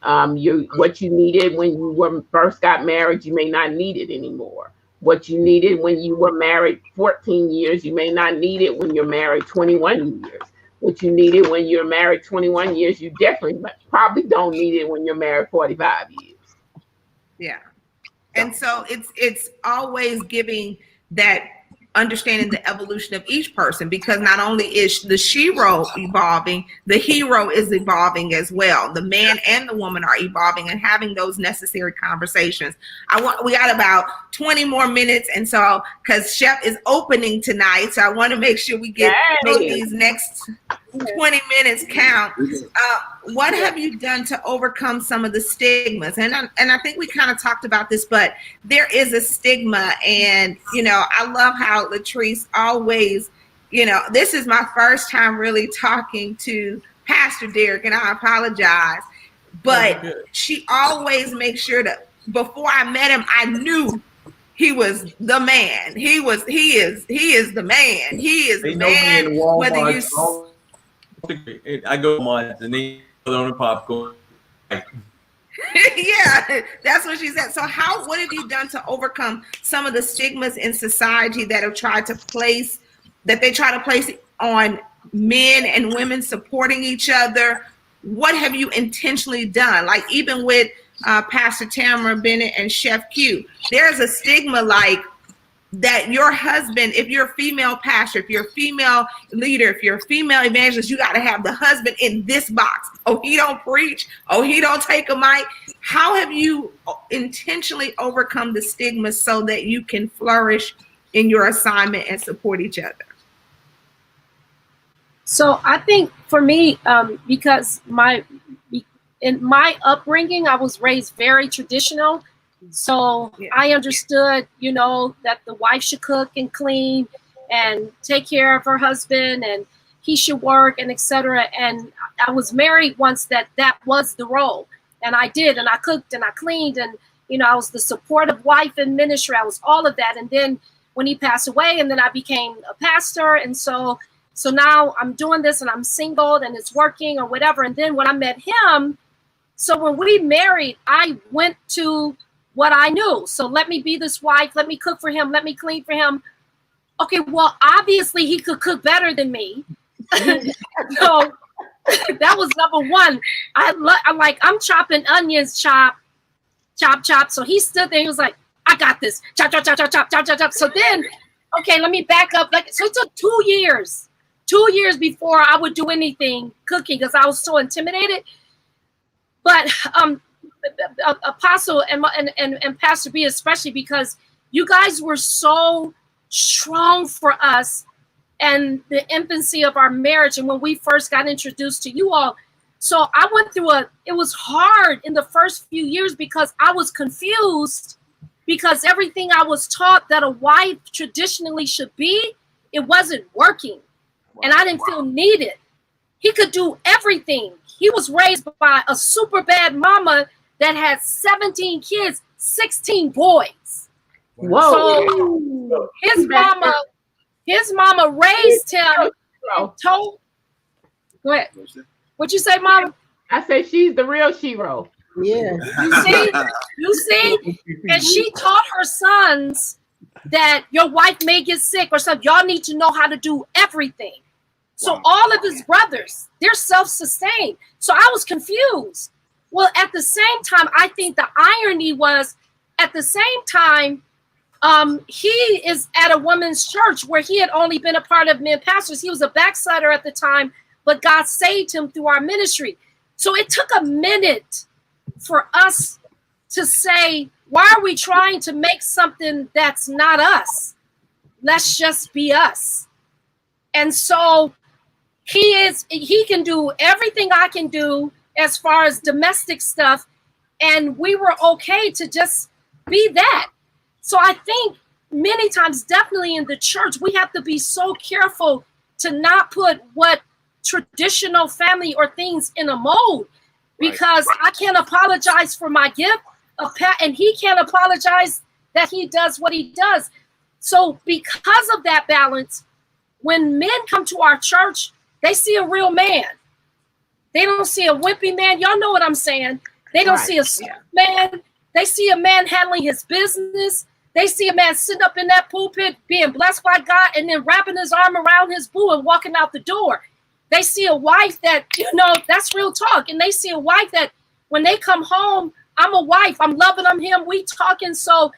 What you needed when you first got married, you may not need it anymore. What you needed when you were married 14 years, you may not need it when you're married 21 years. What you needed when you're married 21 years, you definitely probably don't need it when you're married 45 years. Yeah. And so it's always giving that understanding the evolution of each person, because not only is the shero evolving, the hero is evolving as well. The man and the woman are evolving and having those necessary conversations. We got about 20 more minutes, and so because Chef is opening tonight, so I want to make sure we make these next 20 minutes count. What have you done to overcome some of the stigmas? And I think we kind of talked about this, but there is a stigma, and I love how Latrice always, this is my first time really talking to Pastor Derek, and I apologize, but she always makes sure that before I met him, I knew he was the man. He is the man. He is the man. Whether you I go on and they on the popcorn. Yeah, that's what she said. So what have you done to overcome some of the stigmas in society that have tried to place on men and women supporting each other? What have you intentionally done? Like even with Pastor Tamara Bennett and Chef Q, there's a stigma like that your husband, if you're a female pastor, if you're a female leader, if you're a female evangelist, you got to have the husband in this box. Oh, he don't preach. Oh, he don't take a mic. How have you intentionally overcome the stigma so that you can flourish in your assignment and support each other? So I think for me, because in my upbringing, I was raised very traditional. So I understood, that the wife should cook and clean and take care of her husband and he should work and etc. And I was married once that was the role. And I did, and I cooked and I cleaned and, I was the supportive wife in ministry. I was all of that. And then when he passed away, and then I became a pastor. And so now I'm doing this and I'm single and it's working or whatever. And then when I met him, so when we married, I went to what I knew. So let me be this wife. Let me cook for him. Let me clean for him. Okay, well, obviously he could cook better than me. So that was number one. I'm chopping onions, chop. So he stood there. He was like, I got this. Chop, chop, chop, chop, chop, chop, chop, chop. So then, okay, let me back up. So it took 2 years. 2 years before I would do anything cooking because I was so intimidated. But Apostle and Pastor B, especially because you guys were so strong for us and the infancy of our marriage and when we first got introduced to you all. So I went through it was hard in the first few years because I was confused because everything I was taught that a wife traditionally should be, it wasn't working. And I didn't feel needed. He could do everything. He was raised by a super bad mama that had 17 kids, 16 boys. Whoa. So his mama raised him and told. Go ahead. What'd you say, Mama? I said she's the real Shero. Yeah. You see? And she taught her sons that your wife may get sick or something. Y'all need to know how to do everything. So all of his brothers, they're self-sustained. So I was confused. Well, at the same time, I think the irony was at the same time, he is at a women's church where he had only been a part of men pastors. He was a backslider at the time, but God saved him through our ministry. So it took a minute for us to say, why are we trying to make something that's not us? Let's just be us. And so He can do everything I can do as far as domestic stuff, and we were okay to just be that. So I think many times, definitely in the church, we have to be so careful to not put what traditional family or things in a mold, because I can't apologize for my gift and he can't apologize that he does what he does. So because of that balance, when men come to our church, they see a real man. They don't see a wimpy man. Y'all know what I'm saying. They don't see a man. They see a man handling his business. They see a man sitting up in that pulpit being blessed by God and then wrapping his arm around his boo and walking out the door. They see a wife that, that's real talk. And they see a wife that when they come home, I'm a wife. I'm loving him. We talking. So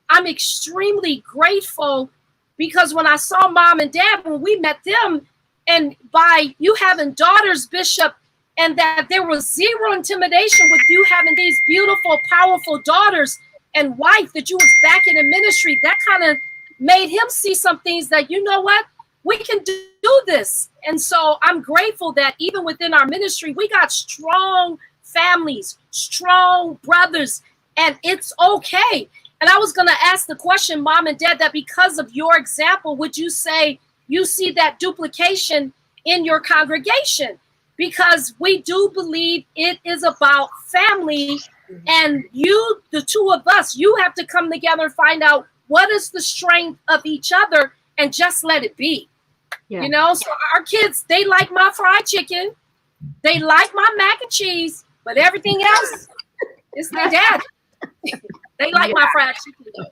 I'm extremely grateful, because when I saw mom and dad, when we met them, and by you having daughters, Bishop, and that there was zero intimidation with you having these beautiful, powerful daughters and wife that you was back in the ministry, that kind of made him see some things that, you know what, we can do this. And so I'm grateful that even within our ministry, we got strong families, strong brothers, and it's okay. And I was going to ask the question, mom and dad, that because of your example, would you say you see that duplication in your congregation? Because we do believe it is about family, and you, the two of us, you have to come together and find out what is the strength of each other and just let it be. Yeah. So our kids, they like my fried chicken, they like my mac and cheese, but everything else is their dad. They like my fried chicken though.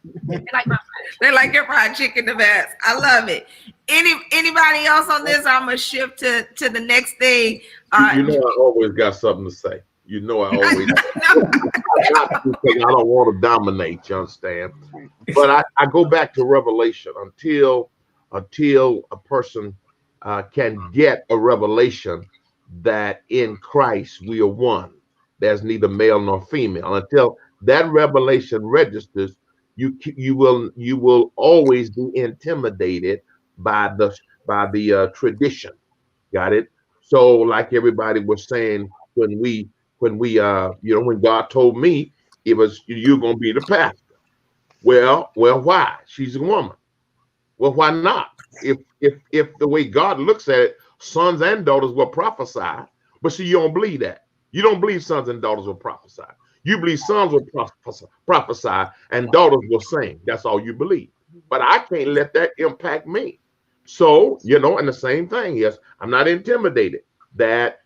They like your fried chicken the best. I love it. Anybody else on this? I'm gonna shift to the next thing. I always got something to say. I always. I don't want to dominate. You understand? But I go back to Revelation until a person can get a revelation that in Christ we are one. There's neither male nor female. Until that revelation registers, you will always be intimidated by the tradition. Got it? So like everybody was saying, when God told me it was you're gonna be the pastor. Well, why? She's a woman. Well, why not? If the way God looks at it, sons and daughters will prophesy, but see, you don't believe that. You don't believe sons and daughters will prophesy. You believe sons will prophesy and daughters will sing. That's all you believe. But I can't let that impact me. So, and the same thing is, I'm not intimidated that,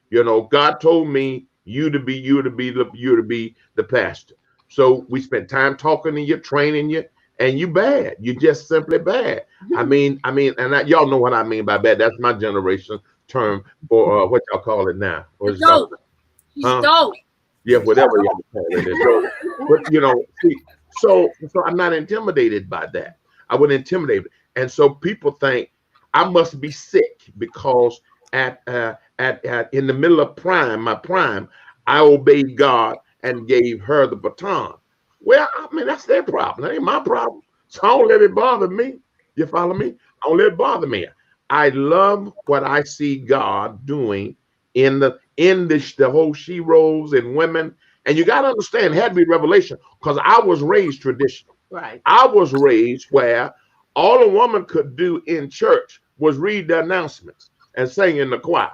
God told me you to be the pastor. So we spent time talking to you, training you, and you bad. You just simply bad. I mean, and y'all know what I mean by bad. That's my generation term for what y'all call it now. Dope. He's dope. Yeah, whatever y'all call it. But see, so I'm not intimidated by that. I wouldn't intimidate it. And so people think I must be sick because at in the middle of my prime, I obeyed God and gave her the baton. Well, I mean, that's their problem. That ain't my problem. So I don't let it bother me. You follow me? I don't let it bother me. I love what I see God doing in the whole Sheroes and women. And you got to understand, it had to be revelation, because I was raised traditional. Right. I was raised where all a woman could do in church was read the announcements and sing in the choir.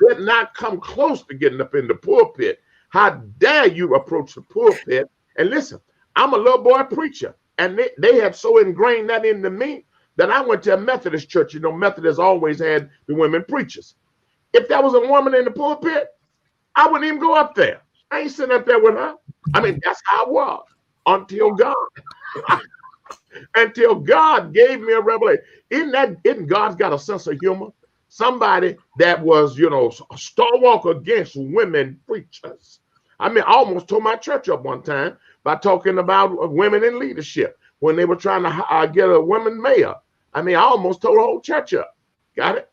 Did not come close to getting up in the pulpit. How dare you approach the pulpit? And listen, I'm a little boy preacher, and they had so ingrained that into me that I went to a Methodist church. Methodists always had the women preachers. If there was a woman in the pulpit, I wouldn't even go up there. I ain't sitting up there with her. I mean, that's how I was until God. Until God gave me a revelation. Isn't God's got a sense of humor? Somebody that was, a stalwart against women preachers. I mean, I almost tore my church up one time by talking about women in leadership when they were trying to get a woman mayor. I mean, I almost tore the whole church up. Got it?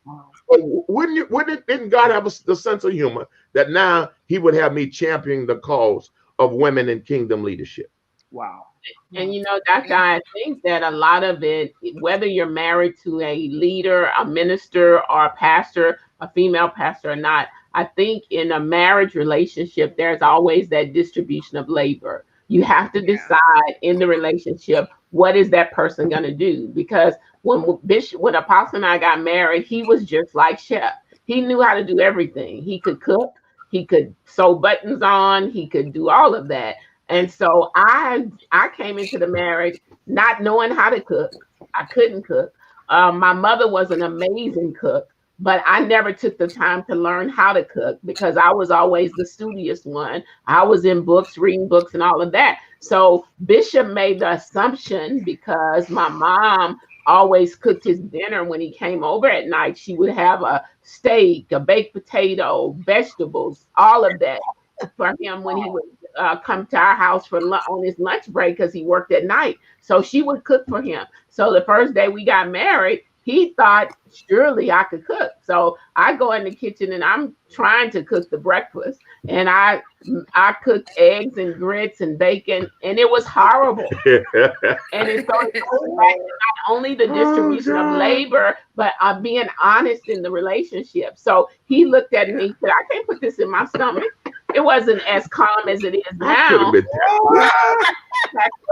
Didn't God have the sense of humor that now he would have me championing the cause of women in kingdom leadership? Wow. And Dr. I think that a lot of it, whether you're married to a leader, a minister, or a pastor, a female pastor or not. I think in a marriage relationship, there's always that distribution of labor. You have to decide in the relationship, what is that person going to do? Because when Apostle and I got married, he was just like Chef. He knew how to do everything. He could cook, he could sew buttons on, he could do all of that. And so I came into the marriage not knowing how to cook. I couldn't cook. My mother was an amazing cook, but I never took the time to learn how to cook because I was always the studious one. I was in books, reading books and all of that. So Bishop made the assumption, because my mom always cooked his dinner when he came over at night, she would have a steak, a baked potato, vegetables, all of that for him when he would come to our house for on his lunch break, because he worked at night. So she would cook for him. So the first day we got married, he thought surely I could cook. So I go in the kitchen and I'm trying to cook the breakfast, and I cooked eggs and grits and bacon, and it was horrible. And it's so not only the distribution of labor, but being honest in the relationship. So he looked at me and said, I can't put this in my stomach. It wasn't as calm as it is now.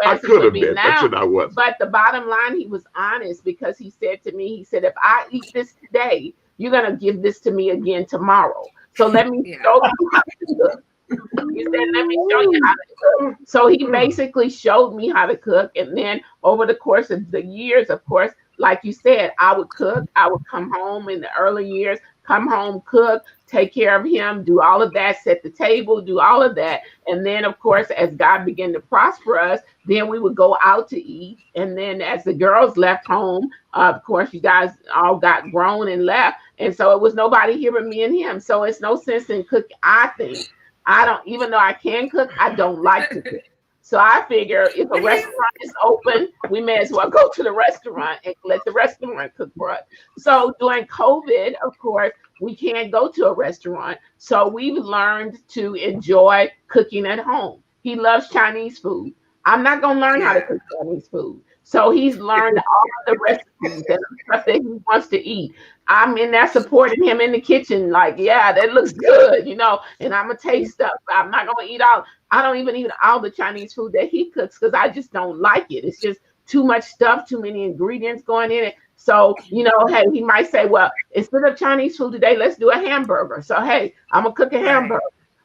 I could have been. That's what I was. But the bottom line, he was honest, because he said to me, he said, if I eat this today, you're going to give this to me again tomorrow. So let me show you how to cook. He said, let me show you how to cook. So he basically showed me how to cook. And then over the course of the years, of course, like you said, I would cook. I would come home in the early years, come home, cook, take care of him, do all of that, set the table, do all of that. And then, of course, as God began to prosper us, then we would go out to eat. And then as the girls left home, of course, you guys all got grown and left. And so it was nobody here but me and him. So it's no sense in cooking. I think I don't, even though I can cook, I don't like to cook. So I figure if a restaurant is open, we may as well go to the restaurant and let the restaurant cook for us. So during COVID, of course, we can't go to a restaurant. So we've learned to enjoy cooking at home. He loves Chinese food. I'm not going to learn how to cook Chinese food. So he's learned all of the recipes and stuff that he wants to eat. I'm in there supporting him in the kitchen, like, yeah, that looks good, you know, and I'm going to taste stuff. I'm not going to eat all. I don't even eat all the Chinese food that he cooks because I just don't like it. It's just too much stuff, too many ingredients going in it. So, you know, hey, he might say, well, instead of Chinese food today, let's do a hamburger. So, hey, I'm going to cook a hamburger.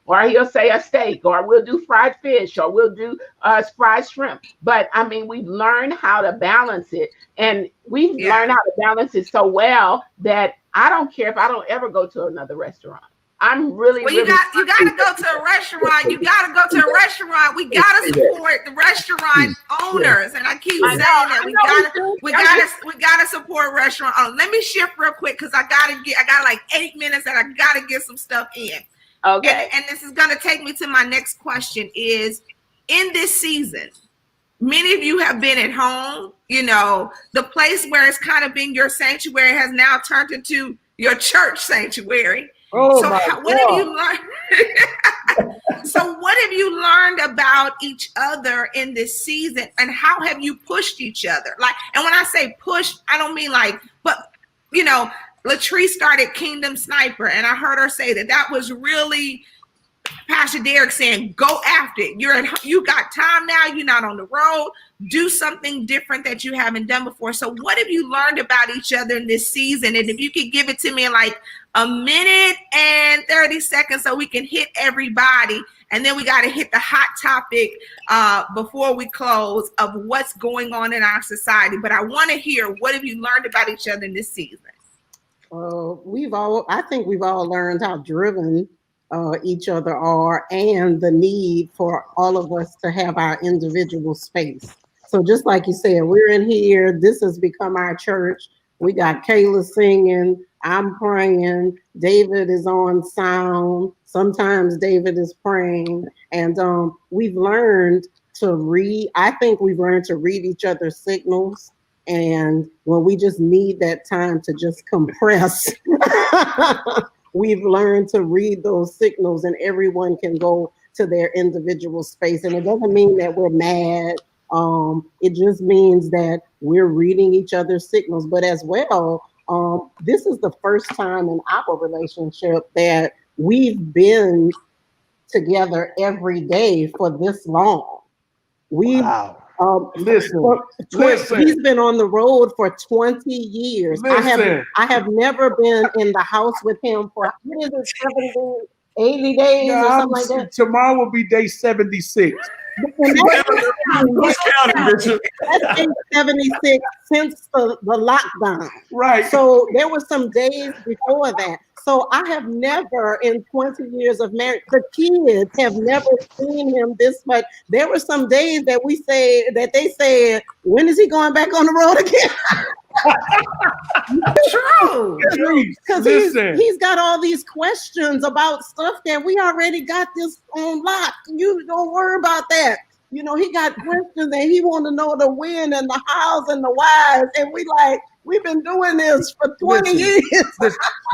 Or he'll say a steak, or we'll do fried fish, or we'll do fried shrimp. But I mean, we've learned how to balance it. And we've learned how to balance it so well that I don't care if I don't ever go to another restaurant. I'm really, you got to go to a restaurant. You got to go to a restaurant. We got to support the restaurant owners, and I keep saying that we got to support restaurant owners. Let me shift real quick because I got like 8 minutes and I got to get some stuff in. Okay. And this is going to take me to my next question is, in this season, many of you have been at home, you know, the place where it's kind of been your sanctuary has now turned into your church sanctuary. Oh, so what have you learned? So what have you learned about each other in this season, and how have you pushed each other? Like, and when I say push, I don't mean like, but you know, Latrice started Kingdom Sniper, and I heard her say that was really Pastor Derek saying, go after it. You got time now. You're not on the road. Do something different that you haven't done before. So what have you learned about each other in this season? And if you could give it to me in like a minute and 30 seconds so we can hit everybody. And then we got to hit the hot topic before we close of what's going on in our society. But I want to hear, what have you learned about each other in this season? I think we've all learned how driven each other are, and the need for all of us to have our individual space. So just like you said, we're in here. This has become our church. We got Kayla singing. I'm praying. David is on sound. Sometimes David is praying. And we've learned to read. I think we've learned to read each other's signals. And when we just need that time to just compress, we've learned to read those signals, and everyone can go to their individual space. And it doesn't mean that we're mad. It just means that we're reading each other's signals. But as well, This is the first time in our relationship that we've been together every day for this long. Wow. Listen. He's been on the road for 20 years. Listen. I have never been in the house with him for, what is it, 70, 80 days or something like that? Tomorrow will be day 76. Who's counting, Bishop? That's day 76 since the lockdown. Right. So there were some days before that. So I have never, in 20 years of marriage, the kids have never seen him this much. There were some days that they said, when is he going back on the road again? True. Because he's got all these questions about stuff that we already got this on lock. You don't worry about that. You know, he got questions and he want to know the when and the hows and the whys. And we've been doing this for 20 years.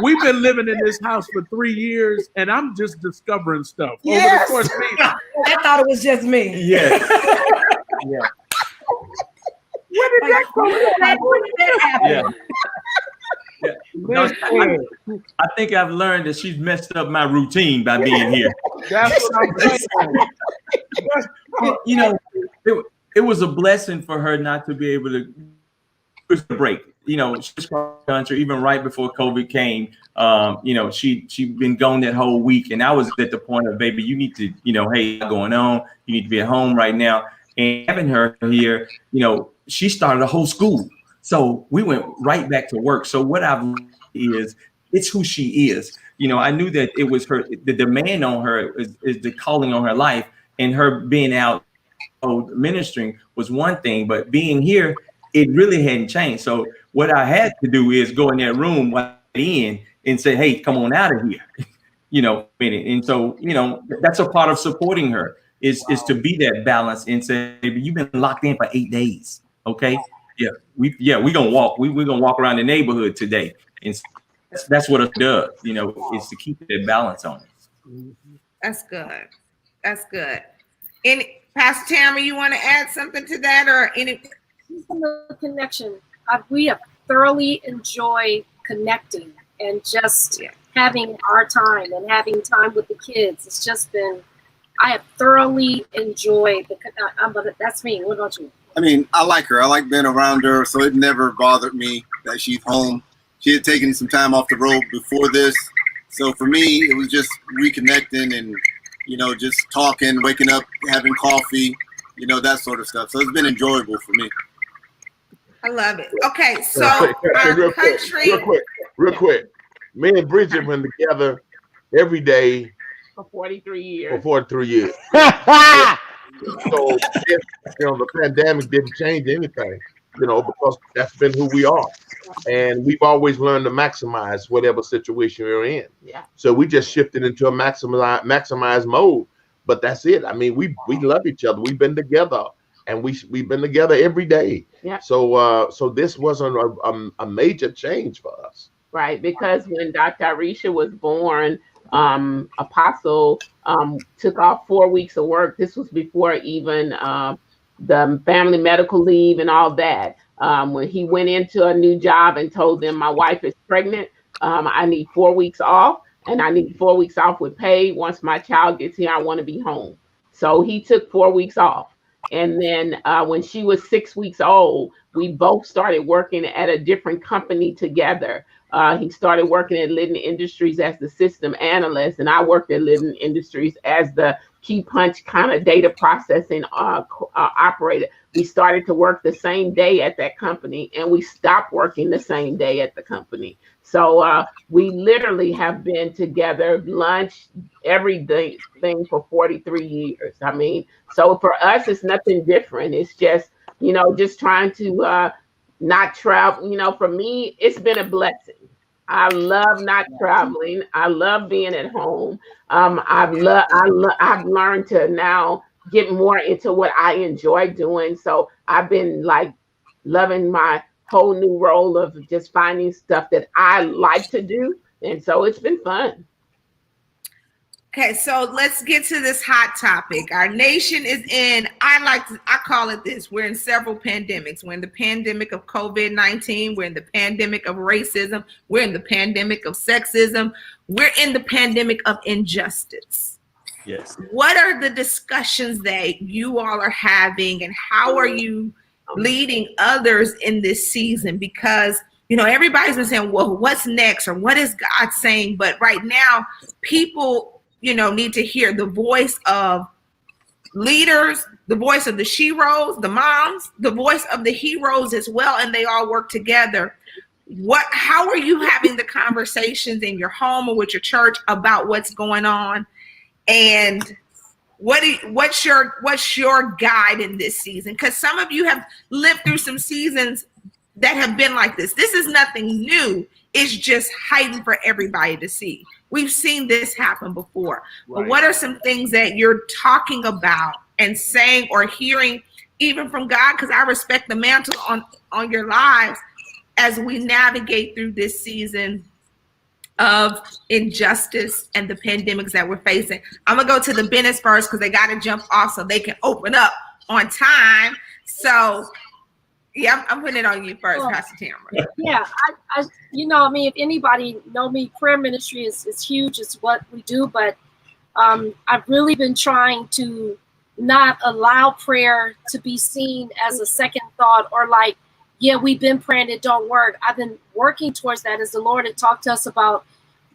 We've been living in this house for 3 years, and I'm just discovering stuff. Yes. Over the course of I thought it was just me. Yes. Yeah. When did that happen? Yeah. Yeah. No, I think I've learned that she's messed up my routine by being here. That's what I'm saying. You know, it was a blessing for her not to be able to push the break. You know, she's cross country even right before COVID came. You know, she'd been gone that whole week, and I was at the point of, baby, you need to, you know, hey, what's going on? You need to be at home right now. And having her here, you know, she started a whole school. So we went right back to work. So what I've learned is it's who she is. You know, I knew that it was her, the demand on her is the calling on her life, and her being out ministering was one thing, but being here, it really hadn't changed. So what I had to do is go in that room and say, hey, come on out of here, you know, and so, you know, that's a part of supporting her is to be that balance and say, baby, you've been locked in for 8 days. Okay. Yeah. We gonna walk. We're gonna walk around the neighborhood today. And that's what it does, you know, is to keep that balance on it. That's good. That's good. Any Pastor Tamara, you want to add something to that, or any connection? We have thoroughly enjoyed connecting and just having our time and having time with the kids. It's just been, I have thoroughly enjoyed but that's me. What about you? I mean, I like her. I like being around her, so it never bothered me that she's home. She had taken some time off the road before this, so for me, it was just reconnecting and, you know, just talking, waking up, having coffee, you know, that sort of stuff. So it's been enjoyable for me. I love it. Okay, so our real quick. Me and Bridget went together every day for 43 years. So, you know, the pandemic didn't change anything, you know, because that's been who we are. And we've always learned to maximize whatever situation we're in. Yeah. So we just shifted into a maximize mode. But that's it. I mean, we love each other. We've been together, and we've been together every day. Yeah. So this wasn't a major change for us. Right, because when Dr. Arisha was born, Apostle took off 4 weeks of work. This was before even the family medical leave and all that. When he went into a new job and told them, my wife is pregnant, I need 4 weeks off, and I need 4 weeks off with pay. Once my child gets here, I want to be home. So he took 4 weeks off. And then when she was 6 weeks old, we both started working at a different company together. He started working at Litton Industries as the system analyst, and I worked at Litton Industries as the key punch kind of data processing operator. We started to work the same day at that company, and we stopped working the same day at the company. So we literally have been together, lunch, everything for 43 years. I mean, so for us, it's nothing different. It's just, you know, just trying to not travel. You know, for me, it's been a blessing. I love not traveling. I love being at home. I've learned to now get more into what I enjoy doing. So I've been like loving my whole new role of just finding stuff that I like to do. And so it's been fun. Okay, so let's get to this hot topic. Our nation is in, I call it this. We're in several pandemics. We're in the pandemic of COVID-19. We're in the pandemic of racism. We're in the pandemic of sexism. We're in the pandemic of injustice. Yes. What are the discussions that you all are having, and how are you leading others in this season? Because, you know, everybody's been saying, well, what's next, or what is God saying? But right now, people, you know, need to hear the voice of leaders, the voice of the Sheroes, the moms, the voice of the heroes as well, and they all work together. How are you having the conversations in your home or with your church about what's going on? And what's your guide in this season? Because some of you have lived through some seasons that have been like this. This is nothing new. It's just heightened for everybody to see. We've seen this happen before. Right. But what are some things that you're talking about and saying or hearing even from God? Because I respect the mantle on your lives as we navigate through this season of injustice and the pandemics that we're facing. I'm gonna go to the Bennetts first because they got to jump off so they can open up on time. So yeah, I'm putting it on you first, Pastor Tamara. Yeah, I you know, I mean, if anybody know me, prayer ministry is huge. It's what we do, but I've really been trying to not allow prayer to be seen as a second thought, or like, yeah, we've been praying, it don't work. I've been working towards that, as the Lord had talked to us about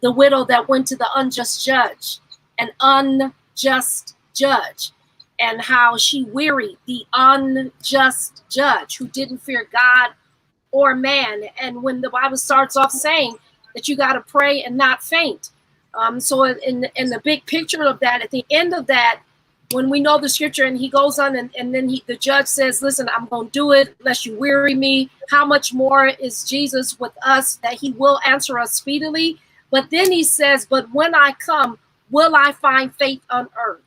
the widow that went to the unjust judge, an unjust judge, and how she wearied the unjust judge who didn't fear God or man. And when the Bible starts off saying that you got to pray and not faint. So in the big picture of that, at the end of that, when we know the scripture and he goes on and then the judge says, listen, I'm going to do it unless you weary me. How much more is Jesus with us that he will answer us speedily? But then he says, but when I come, will I find faith on earth?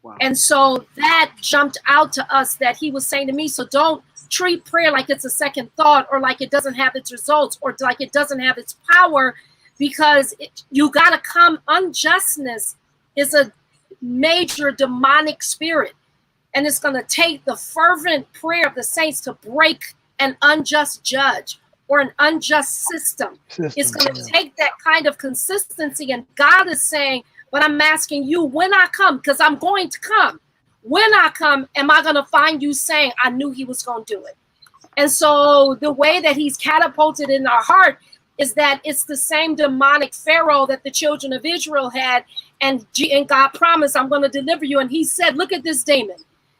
Wow. And so that jumped out to us, that he was saying to me, so don't treat prayer like it's a second thought, or like it doesn't have its results, or like it doesn't have its power, because you got to come. Unjustness is a major demonic spirit, and it's going to take the fervent prayer of the saints to break an unjust judge or an unjust system. It's going to take that kind of consistency, and God is saying, but I'm asking you, when I come, because I'm going to come, when I come, am I going to find you saying, I knew he was going to do it? And so the way that he's catapulted in our heart is that it's the same demonic Pharaoh that the children of Israel had, and God promised, I'm going to deliver you. And he said, look at this demon,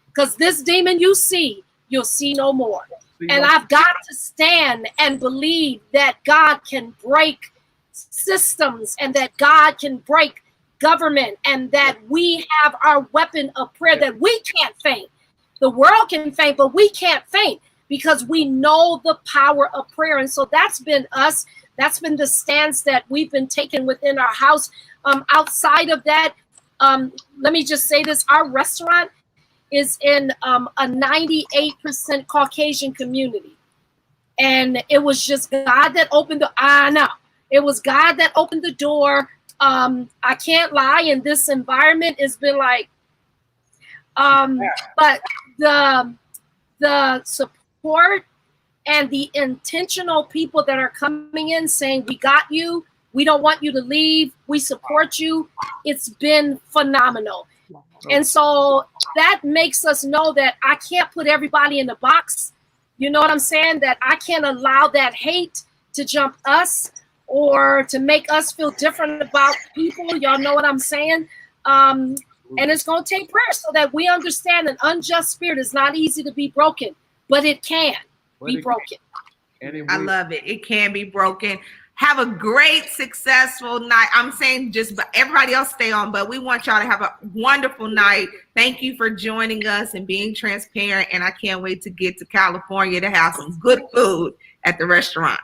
because this demon you see, you'll see no more. And I've got to stand and believe that God can break systems, and that God can break government, and that we have our weapon of prayer, that we can't faint. The world can faint, but we can't faint because we know the power of prayer. And so that's been us. That's been the stance that we've been taking within our house. Outside of that, let me just say this. Our restaurant is in a 98% Caucasian community. And it was just God that opened it was God that opened the door. I can't lie, in this environment it's been like, but the support and the intentional people that are coming in saying, we got you, we don't want you to leave, we support you, it's been phenomenal. And so that makes us know that I can't put everybody in the box. You know what I'm saying? That I can't allow that hate to jump us, or to make us feel different about people. Y'all know what I'm saying? And it's going to take prayer so that we understand an unjust spirit is not easy to be broken, but it can be broken. I love it. It can be broken. Have a great, successful night. I'm saying just everybody else stay on, but we want y'all to have a wonderful night. Thank you for joining us and being transparent. And I can't wait to get to California to have some good food at the restaurant.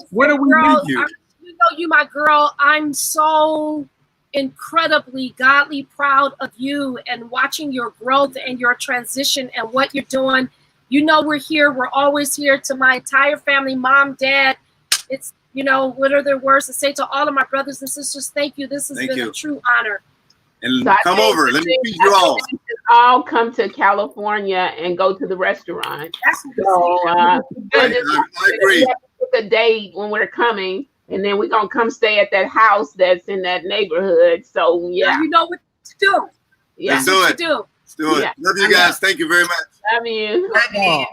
Where do we meet you? You know, you, my girl, I'm so incredibly godly proud of you and watching your growth and your transition and what you're doing. You know, we're here. We're always here. To my entire family, mom, dad, you know, what are their words to say to all of my brothers and sisters? Thank you. This has been a true honor. And So come over. Let me feed you all. We should all come to California and go to the restaurant. So I agree. Pick a date when we're coming, and then we're gonna come stay at that house that's in that neighborhood. So yeah, you know what to do. Yeah, let's do it. Let's do it. Yeah. Love you guys. Thank you very much. Love you. Love you.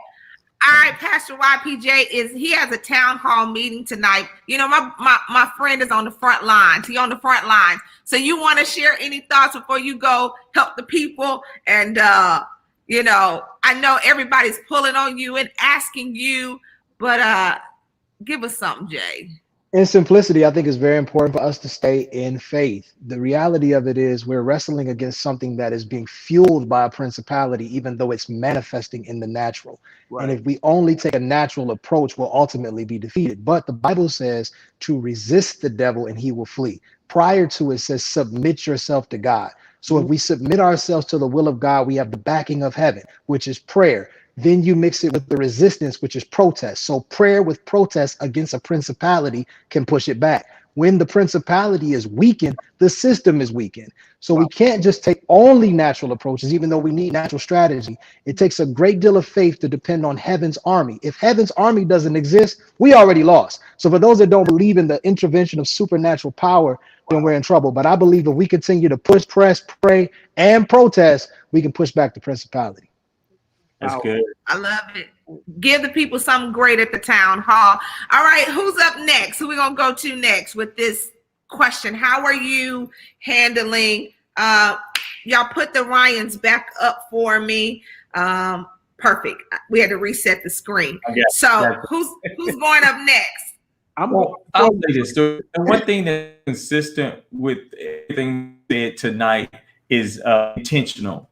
All right, Pastor YPJ he has a town hall meeting tonight. You know, my friend is on the front lines. He on the front lines. So you want to share any thoughts before you go help the people? And you know, I know everybody's pulling on you and asking you, but give us something, Jay. In simplicity, I think it's very important for us to stay in faith. The reality of it is we're wrestling against something that is being fueled by a principality, even though it's manifesting in the natural. Right. And if we only take a natural approach, we'll ultimately be defeated. But the Bible says to resist the devil and he will flee. Prior to it says, submit yourself to God. So if we submit ourselves to the will of God, we have the backing of heaven, which is prayer. Then you mix it with the resistance, which is protest. So prayer with protest against a principality can push it back. When the principality is weakened, the system is weakened. So we can't just take only natural approaches, even though we need natural strategy. It takes a great deal of faith to depend on heaven's army. If heaven's army doesn't exist, we already lost. So for those that don't believe in the intervention of supernatural power, then we're in trouble. But I believe if we continue to push, press, pray, and protest, we can push back the principality. That's good. I love it. Give the people something great at the town hall. All right, who's up next? Who we gonna go to next with this question? How are you handling? Y'all put the Ryans back up for me. Perfect. We had to reset the screen. So who's going up next? I'll say this. The one thing that's consistent with everything said tonight is intentional.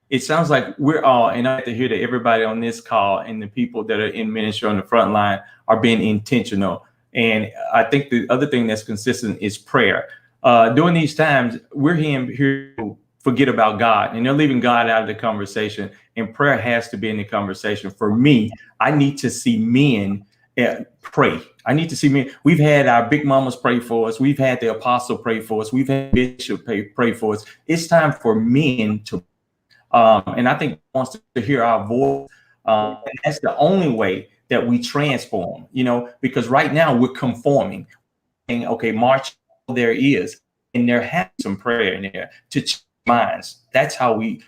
It sounds like we're all, and I have to hear that everybody on this call and the people that are in ministry on the front line are being intentional. And I think the other thing that's consistent is prayer. During these times, we're here to forget about God, and they're leaving God out of the conversation. And prayer has to be in the conversation. For me, I need to see men pray. I need to see men. We've had our big mamas pray for us. We've had the apostle pray for us. We've had bishop pray for us. It's time for men to and I think he wants to hear our voice. And that's the only way that we transform, you know, because right now we're conforming. And okay, March there is, and there has some prayer in there to change minds. That's how we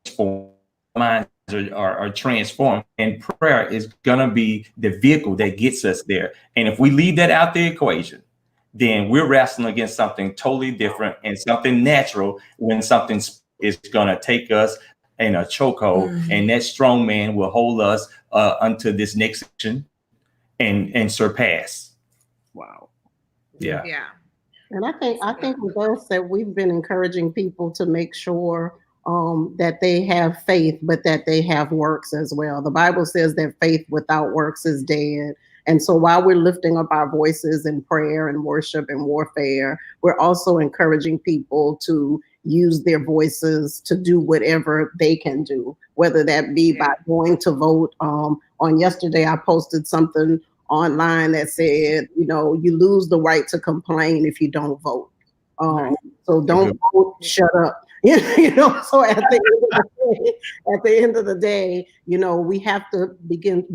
transform. Minds are transformed, and prayer is gonna be the vehicle that gets us there. And if we leave that out the equation, then we're wrestling against something totally different and something natural when something is gonna take us in a chokehold, and that strong man will hold us unto this next section and surpass. Wow. Yeah. Yeah. And I think with us that we've been encouraging people to make sure that they have faith, but that they have works as well. The Bible says that faith without works is dead. And so while we're lifting up our voices in prayer and worship and warfare, we're also encouraging people to use their voices to do whatever they can do, whether that be by going to vote. On yesterday, I posted something online that said, you know, you lose the right to complain if you don't vote. So don't vote, shut up. You know, so at the end of the day, you know, we have to begin,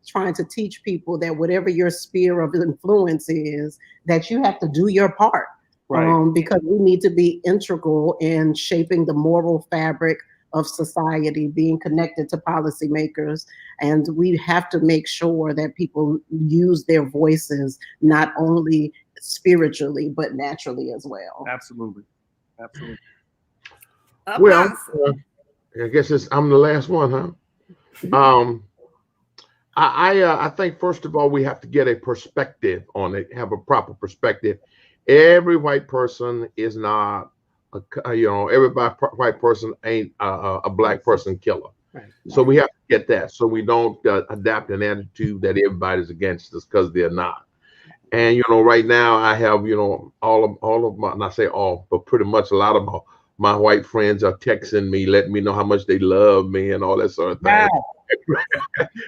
trying to teach people that whatever your sphere of influence is, that you have to do your part. Right. Because we need to be integral in shaping the moral fabric of society, being connected to policymakers. And we have to make sure that people use their voices, not only spiritually, but naturally as well. Absolutely. Absolutely. Well, I guess I'm the last one, huh? I think first of all, we have to get a perspective on it, have a proper perspective. Every white person is not, every white person ain't a black person killer. Right. So we have to get that, so we don't adapt an attitude that everybody's against us, because they're not. And right now I have all of my, not say all, but pretty much a lot of my white friends are texting me, letting me know how much they love me and all that sort of thing.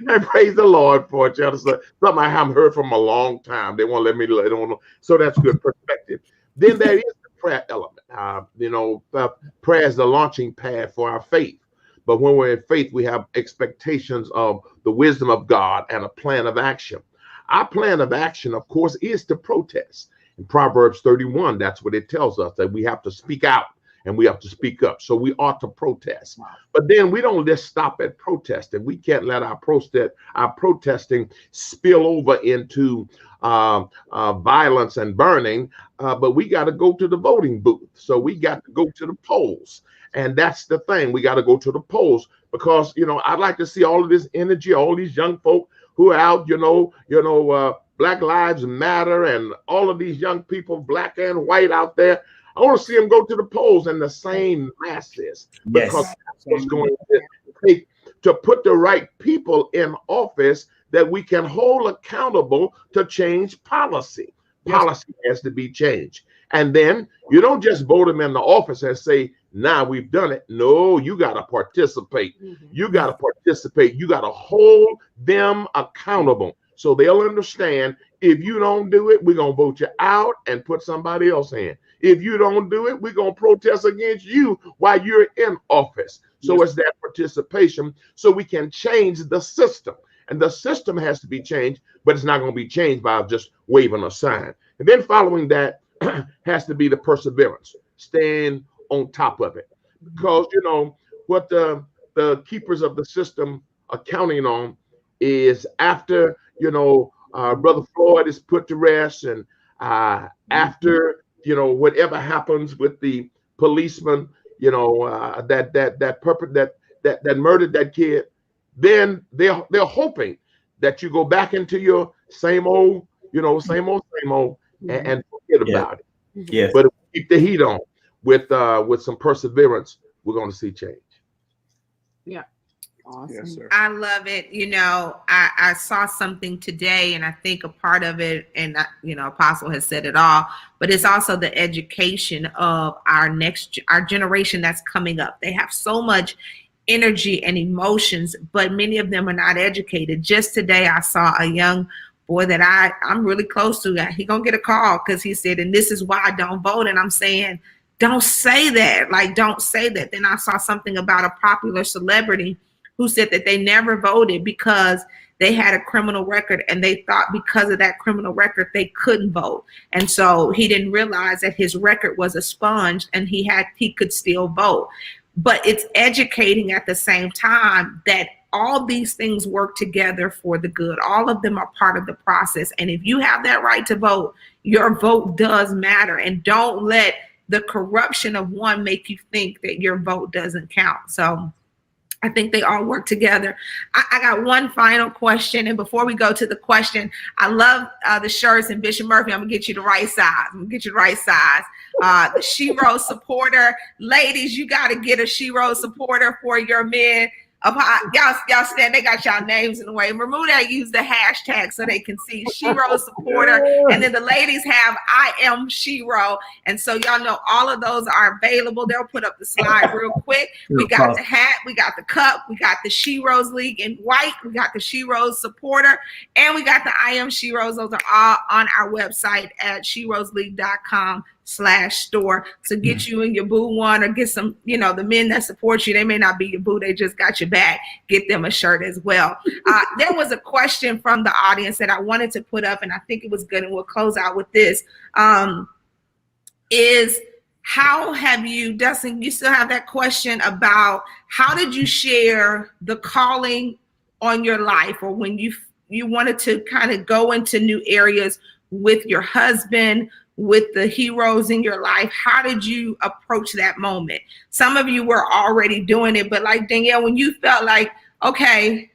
And praise the Lord for it. Something I haven't heard from a long time. They won't let me let on. So that's good perspective. Then there is the prayer element. Prayer is the launching pad for our faith. But when we're in faith, we have expectations of the wisdom of God and a plan of action. Our plan of action, of course, is to protest. In Proverbs 31, that's what it tells us, that we have to speak out and we have to speak up. So we ought to protest. Wow. But then we don't just stop at protesting. We can't let our protesting spill over into violence and burning, but we got to go to the voting booth. So we got to go to the polls. And that's the thing. We got to go to the polls because, I'd like to see all of this energy, all these young folk who are out, Black Lives Matter and all of these young people, black and white out there. I want to see them go to the polls in the same masses, because that's what's going to take to put the right people in office that we can hold accountable to change policy. Policy has to be changed. And then you don't just vote them in the office and say, now we've done it. No, you got to participate. You got to participate. You got to hold them accountable so they'll understand, if you don't do it, we're going to vote you out and put somebody else in. If you don't do it, we're going to protest against you while you're in office. So it's that participation so we can change the system. And the system has to be changed, but it's not going to be changed by just waving a sign. And then following that has to be the perseverance, staying on top of it. Because, what the keepers of the system are counting on is after, Brother Floyd is put to rest, and after, whatever happens with the policeman, that murdered that kid, then they're hoping that you go back into your same old, same old, and forget about it. Yes. But if we keep the heat on with some perseverance, we're going to see change. Yeah. Awesome. Yes, sir. I love it. I saw something today, and I think a part of it, and Apostle has said it all, but it's also the education of our generation that's coming up. They have so much energy and emotions, but many of them are not educated. Just today, I saw a young boy that I'm really close to. He gonna get a call because he said, and this is why I don't vote. And I'm saying, don't say that. Like, don't say that. Then I saw something about a popular celebrity who said that they never voted because they had a criminal record, and they thought because of that criminal record, they couldn't vote. And so he didn't realize that his record was expunged and he could still vote. But it's educating at the same time that all these things work together for the good. All of them are part of the process. And if you have that right to vote, your vote does matter. And don't let the corruption of one make you think that your vote doesn't count. So I think they all work together. I got one final question. And before we go to the question, I love the shirts, and Bishop Murphy, I'm gonna get you the right size. The Sheroes supporter. Ladies, you got to get a Sheroes supporter for your men. Y'all stand, they got y'all names in the way. Bermuda use the hashtag so they can see Sheroes supporter. And then the ladies have I am Shero. And so y'all know all of those are available. They'll put up the slide real quick. We got the hat, we got the cup, we got the Sheroes League in white, we got the Sheroes supporter, and we got the I am Sheroes. Those are all on our website at SheroesLeague.com/store. So get you and your boo one, or get some, the men that support you. They may not be your boo, they just got your back. Get them a shirt as well. There was a question from the audience that I wanted to put up, and I think it was good, and we'll close out with this. Is how have you, Dustin, you still have that question about how did you share the calling on your life, or when you wanted to kind of go into new areas with your husband, with the heroes in your life? How did you approach that moment? Some of you were already doing it, but like Danielle, when you felt like, okay,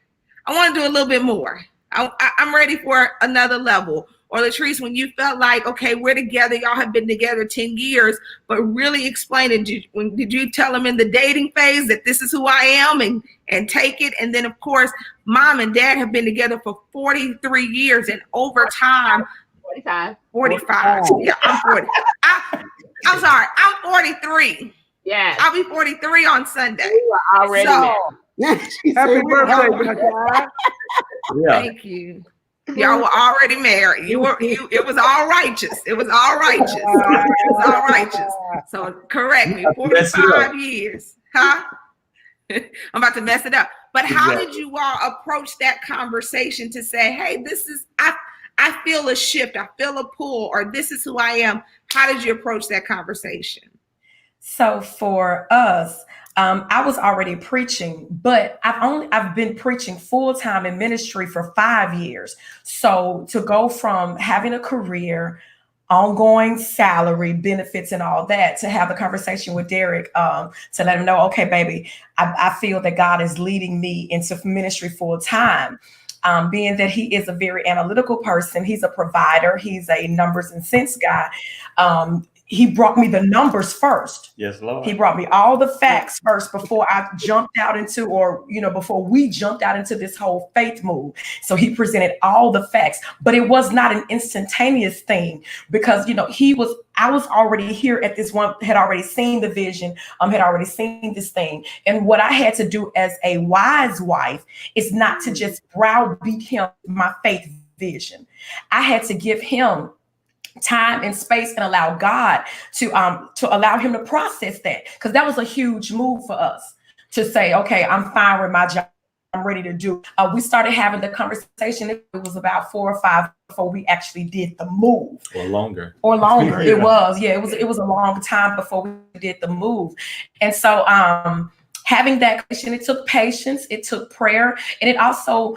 I want to do a little bit more, I'm ready for another level. Or Latrice, when you felt like, okay, we're together, y'all have been together 10 years, but really explain it. Did you tell them in the dating phase that this is who I am and take it? And then, of course, mom and dad have been together for 43 years, and over time, 45. Yeah, I'm 40. I'm sorry, I'm 43. Yeah. I'll be 43 on Sunday. We were already married. She Happy said, birthday, Bennett. Yeah. Thank you. Y'all were already married. It was all righteous. It was all righteous. It was all righteous. So correct me. 45 years. Huh? I'm about to mess it up. But how did you all approach that conversation to say, hey, this is I feel a shift, I feel a pull, or this is who I am? How did you approach that conversation? So for us, I was already preaching, but I've been preaching full time in ministry for 5 years. So to go from having a career, ongoing salary, benefits, and all that, to have the conversation with Derek, to let him know, okay, baby, I feel that God is leading me into ministry full time. Being that he is a very analytical person, he's a provider, he's a numbers and cents guy. He brought me the numbers first. Yes, Lord. He brought me all the facts first before I jumped out into, before we jumped out into this whole faith move. So he presented all the facts, but it was not an instantaneous thing because, I was already here at this one, had already seen the vision, had already seen this thing. And what I had to do as a wise wife is not to just browbeat him my faith vision. I had to give him time and space and allow God to allow him to process that, because that was a huge move for us to say, okay, I'm fine with my job, I'm ready to do. We started having the conversation. It was about 4 or 5 before we actually did the move, or longer. It was a long time before we did the move. And so having that question, it took patience, it took prayer, and it also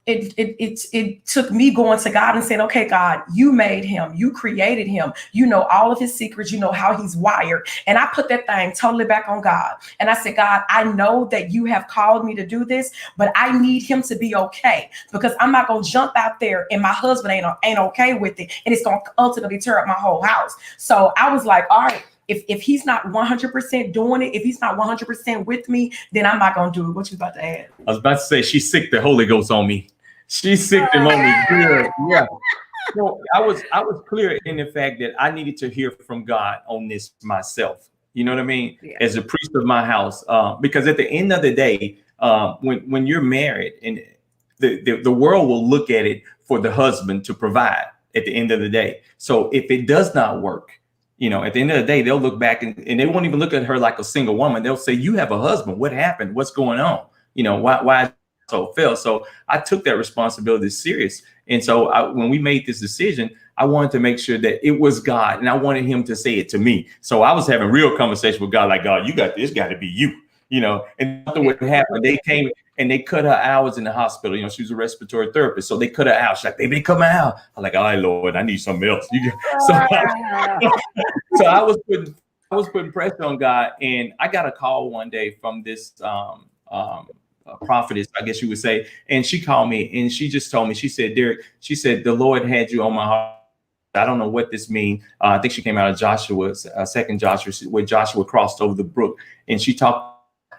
it took me going to God and saying, okay, God, you made him, you created him, you know all of his secrets, you know how he's wired. And I put that thing totally back on God. And I said, God, I know that you have called me to do this, but I need him to be okay, because I'm not going to jump out there and my husband ain't okay with it. And it's going to ultimately tear up my whole house. So I was like, all right, if he's not 100% doing it, if he's not 100% with me, then I'm not going to do it. What you about to add? I was about to say, she sick the Holy Ghost on me. She sick them on me good. Yeah. So I was clear in the fact that I needed to hear from God on this myself. You know what I mean? Yeah. As a priest of my house, because at the end of the day, when you're married, and the world will look at it for the husband to provide at the end of the day. So if it does not work, at the end of the day, they'll look back and they won't even look at her like a single woman. They'll say, you have a husband. What happened? What's going on? Why so fail? So I took that responsibility serious. And so when we made this decision, I wanted to make sure that it was God, and I wanted him to say it to me. So I was having real conversation with God, like, God, you got this, got to be you, and nothing would happen. They came and they cut her hours in the hospital. She was a respiratory therapist. So they cut her out. She's like, baby, come out. I'm like, all right, Lord, I need something else. So I was putting pressure on God. And I got a call one day from this prophetess, I guess you would say. And she called me and she just told me, she said, Derek, she said, the Lord had you on my heart. I don't know what this means. I think she came out of Joshua's 2nd Joshua, where Joshua crossed over the brook. And she talked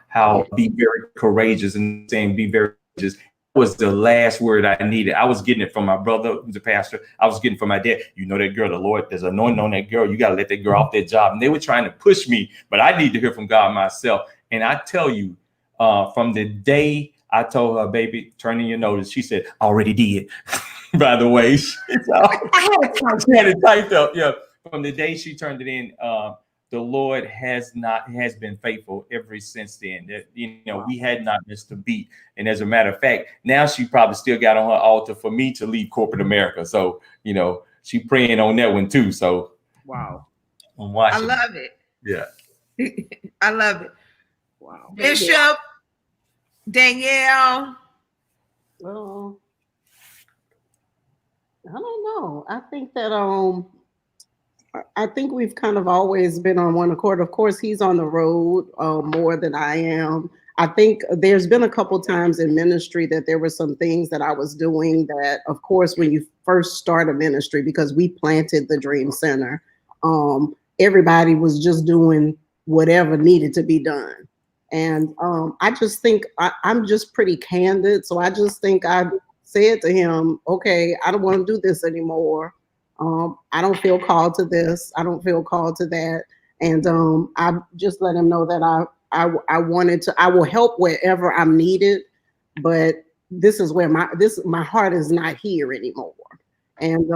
how be very courageous, and saying be very courageous was the last word I needed. I was getting it from my brother, who's a pastor. I was getting from my dad. That girl, the Lord, there's anointing on that girl. You got to let that girl off that job. And they were trying to push me, but I need to hear from God myself. And I tell you, from the day I told her, baby, turn in your notice, she said, already did. By the way, she had it typed up. Yeah. From the day she turned it in, the Lord has been faithful ever since then. That, we had not missed a beat. And as a matter of fact, now she probably still got on her altar for me to leave corporate America. So, she praying on that one too. So, wow. I'm watching. I love it. Yeah. I love it. Wow. Bishop, Danielle. Well, I don't know. I think that I think we've kind of always been on one accord. Of course, he's on the road more than I am. I think there's been a couple times in ministry that there were some things that I was doing that, of course, when you first start a ministry, because we planted the Dream Center, everybody was just doing whatever needed to be done. And I just think I'm just pretty candid. So I just think I said to him, okay, I don't want to do this anymore. I don't feel called to this. I don't feel called to that. And I just let him know that I wanted to, I will help wherever I'm needed, but this is where my heart is not here anymore. And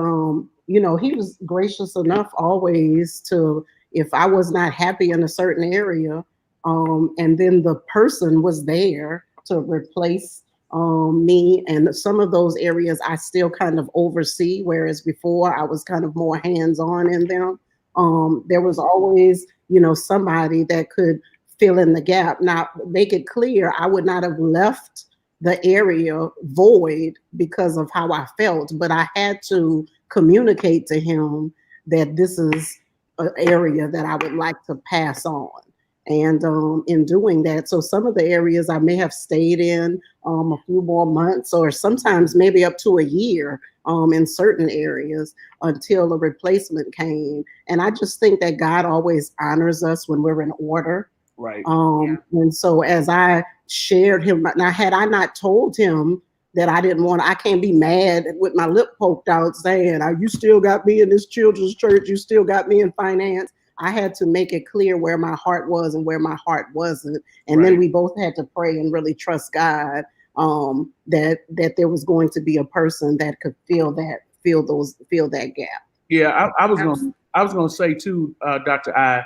you know, he was gracious enough always to, if I was not happy in a certain area, and then the person was there to replace me, and some of those areas I still kind of oversee, whereas before I was kind of more hands-on in them. There was always, you know, somebody that could fill in the gap. Now, make it clear, I would not have left the area void because of how I felt, but I had to communicate to him that this is an area that I would like to pass on. And in doing that, so some of the areas I may have stayed in a few more months, or sometimes maybe up to a year in certain areas until a replacement came. And I just think that God always honors us when we're in order. Right. And so as I shared him, now had I not told him that I didn't want, I can't be mad with my lip poked out saying, you still got me in this children's church, you still got me in finance. I had to make it clear where my heart was and where my heart wasn't. And then we both had to pray and really trust God that there was going to be a person that could fill that gap. Yeah, I was gonna say too, Dr. I,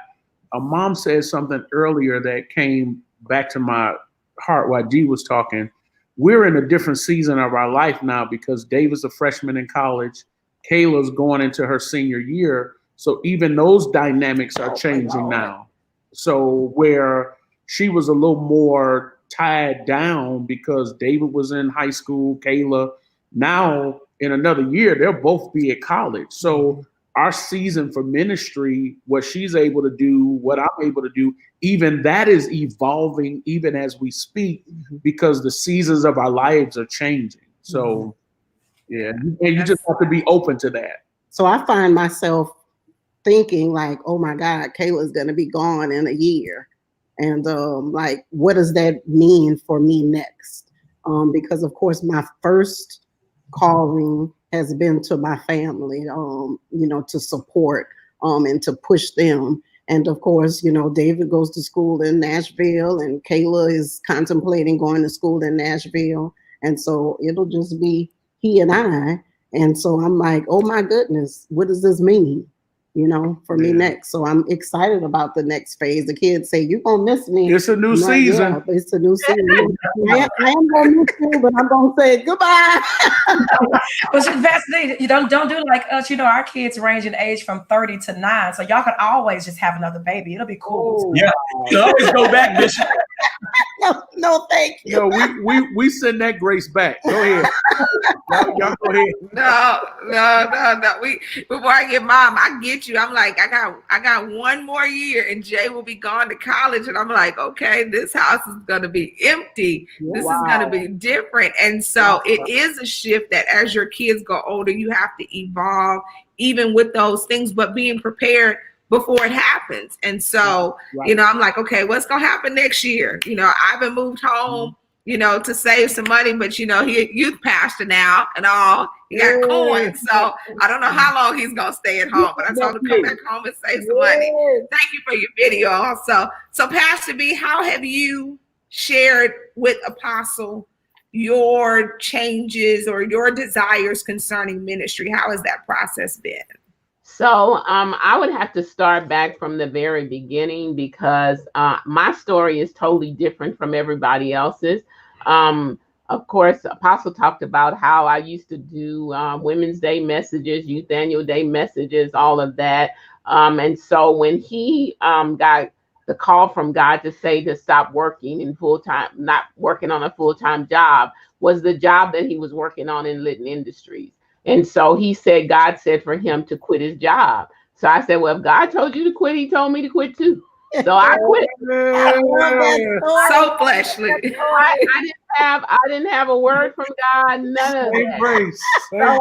a mom said something earlier that came back to my heart while G was talking. We're in a different season of our life now because David's a freshman in college. Kayla's going into her senior year. So even those dynamics are changing now. So where she was a little more tied down because David was in high school, Kayla, now in another year, they'll both be at college. So our season for ministry, what she's able to do, what I'm able to do, even that is evolving even as we speak because the seasons of our lives are changing. So yeah, and you just have to be open to that. So I find myself thinking like, oh my God, Kayla's going to be gone in a year. And like, what does that mean for me next? Because of course, my first calling has been to my family, you know, to support and to push them. And of course, you know, David goes to school in Nashville and Kayla is contemplating going to school in Nashville. And so it'll just be he and I. And so I'm like, oh my goodness, what does this mean? You know, for me next. So I'm excited about the next phase. The kids say, you're going to miss me. It's a new season. Yeah, it's a new season. I am going to miss you, but I'm going to say goodbye. But that's the, you don't do like us. You know, our kids range in age from 30 to 9. So y'all can always just have another baby. It'll be cool. Yeah, you always go back, Bishop. No, thank you. No, we send that grace back. Go ahead. Y'all go ahead. No. Before I get mom, I get you. I'm like, I got one more year and Jay will be gone to college. And I'm like, okay, this house is gonna be empty. This is gonna be different. And so it is a shift that as your kids go older, you have to evolve even with those things, but being prepared before it happens. And so, you know, I'm like, okay, what's gonna happen next year? You know, I've been moved home, you know, to save some money, but you know, he a youth pastor now and all. He got coins, so I don't know how long he's gonna stay at home. But I told him to come back home and save some money. Thank you for your video also. So Pastor B, how have you shared with Apostle your changes or your desires concerning ministry? How has that process been? So I would have to start back from the very beginning because my story is totally different from everybody else's. Of course, Apostle talked about how I used to do Women's Day messages, Youth Annual Day messages, all of that. And so when he got the call from God to say to stop working in full-time, not working on a full-time job, was the job that he was working on in Litton Industries. And so he said, God said for him to quit his job. So I said, well, if God told you to quit, he told me to quit too. So I quit. So fleshly. I didn't have a word from God, none of that. So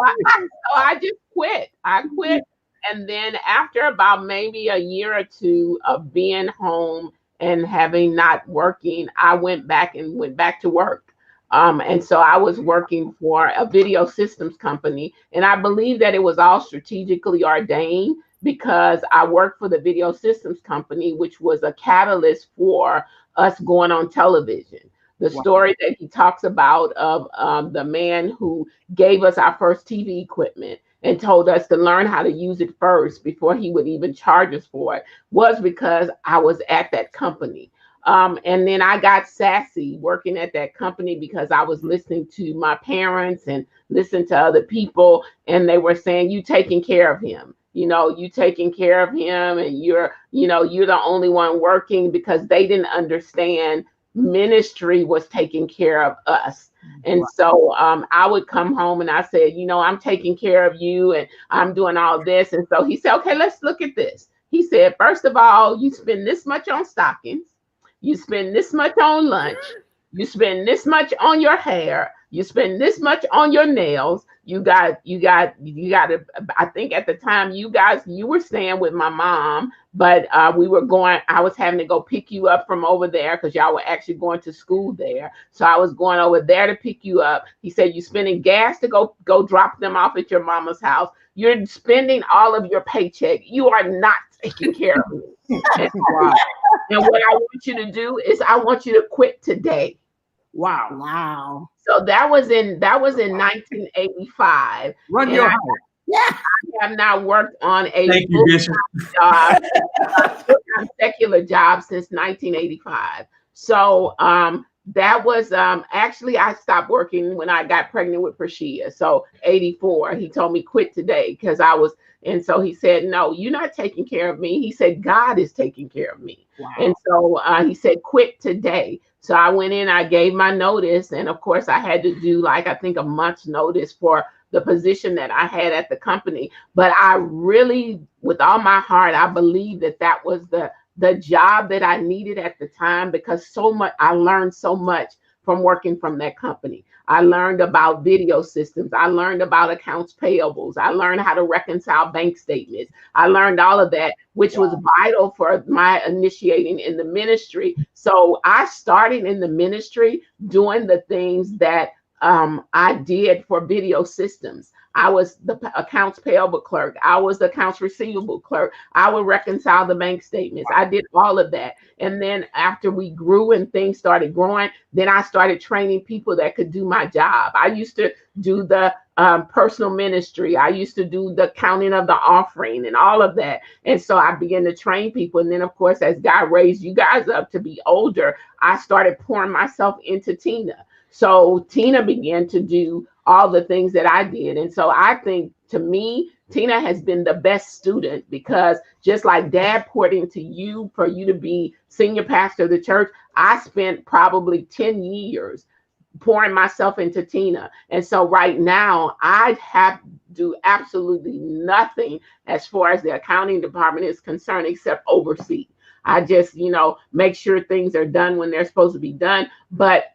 I just quit. I quit. And then after about maybe a year or two of being home and having not working, I went back to work. And so I was working for a video systems company, and I believe that it was all strategically ordained because I worked for the video systems company, which was a catalyst for us going on television. The story that he talks about of the man who gave us our first TV equipment and told us to learn how to use it first before he would even charge us for it was because I was at that company. And then I got sassy working at that company because I was listening to my parents and listening to other people, and they were saying, you taking care of him. You taking care of him, and you're the only one working, because they didn't understand ministry was taking care of us. And so I would come home and I said, I'm taking care of you and I'm doing all this. And so he said, okay, let's look at this. He said, first of all, you spend this much on stockings. You spend this much on lunch. You spend this much on your hair. You spend this much on your nails. You got to, I think at the time you were staying with my mom, but I was having to go pick you up from over there because y'all were actually going to school there. So I was going over there to pick you up. He said, you spending gas to go drop them off at your mama's house. You're spending all of your paycheck. You are not taking care of me. And what I want you to do is I want you to quit today. Wow. So that was in 1985. Run your house. Yeah. I have not worked on a Thank you, Bishop. full-time secular job since 1985. So that was actually I stopped working when I got pregnant with Prashia. So 84, he told me quit today because I was. And so he said, no, you're not taking care of me. He said, God is taking care of me. Wow. And so he said, quit today. So I went in, I gave my notice. And of course, I had to do I think a month's notice for the position that I had at the company. But I really, with all my heart, I believe that was the job that I needed at the time, because I learned so much from working from that company. I learned about video systems. I learned about accounts payables. I learned how to reconcile bank statements. I learned all of that, which was vital for my initiating in the ministry. So I started in the ministry doing the things that I did for video systems. I was the accounts payable clerk. I was the accounts receivable clerk. I would reconcile the bank statements. I did all of that. And then after we grew and things started growing, then I started training people that could do my job. I used to do the personal ministry. I used to do the counting of the offering and all of that. And so I began to train people. And then, of course, as God raised you guys up to be older, I started pouring myself into Tina. So Tina began to do all the things that I did. And so I think, to me, Tina has been the best student, because just like Dad poured into you for you to be senior pastor of the church, I spent probably 10 years pouring myself into Tina. And so right now I have to do absolutely nothing as far as the accounting department is concerned except oversee. I just, make sure things are done when they're supposed to be done. But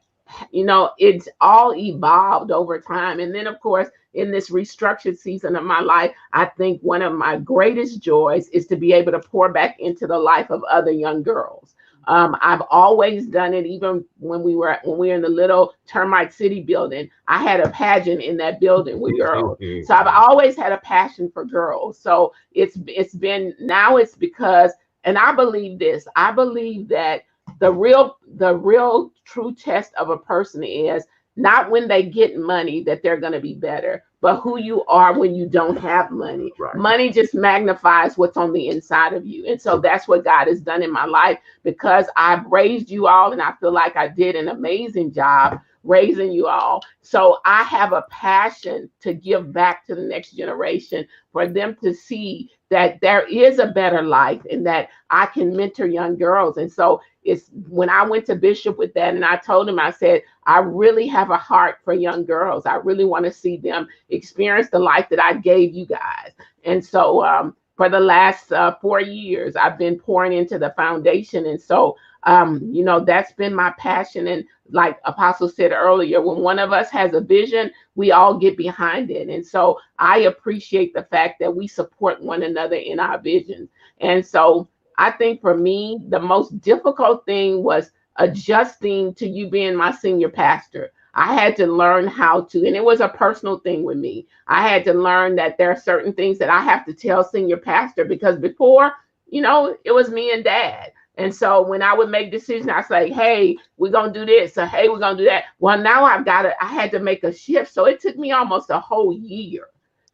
it's all evolved over time. And then, of course, in this restructured season of my life, I think one of my greatest joys is to be able to pour back into the life of other young girls. I've always done it. Even when we were in the little Termite City building, I had a pageant in that building with girls. So I've always had a passion for girls. So it's because, and I believe this, I believe that the real true test of a person is not when they get money that they're going to be better, but who you are when you don't have money. Right. Money just magnifies what's on the inside of you. And so that's what God has done in my life, because I've raised you all, and I feel like I did an amazing job raising you all. So I have a passion to give back to the next generation, for them to see that there is a better life and that I can mentor young girls. And so it's when I went to Bishop with that, and I told him, I said, I really have a heart for young girls. I really want to see them experience the life that I gave you guys. And so for the last 4 years, I've been pouring into the foundation. And so, that's been my passion. And like Apostle said earlier, when one of us has a vision, we all get behind it. And so I appreciate the fact that we support one another in our visions. And so I think for me, the most difficult thing was adjusting to you being my senior pastor. I had to learn how to, and it was a personal thing with me. I had to learn that there are certain things that I have to tell senior pastor, because before, it was me and Dad. And so when I would make decisions, I say, hey, we're going to do this. Or, hey, we're going to do that. Well, now I had to make a shift. So it took me almost a whole year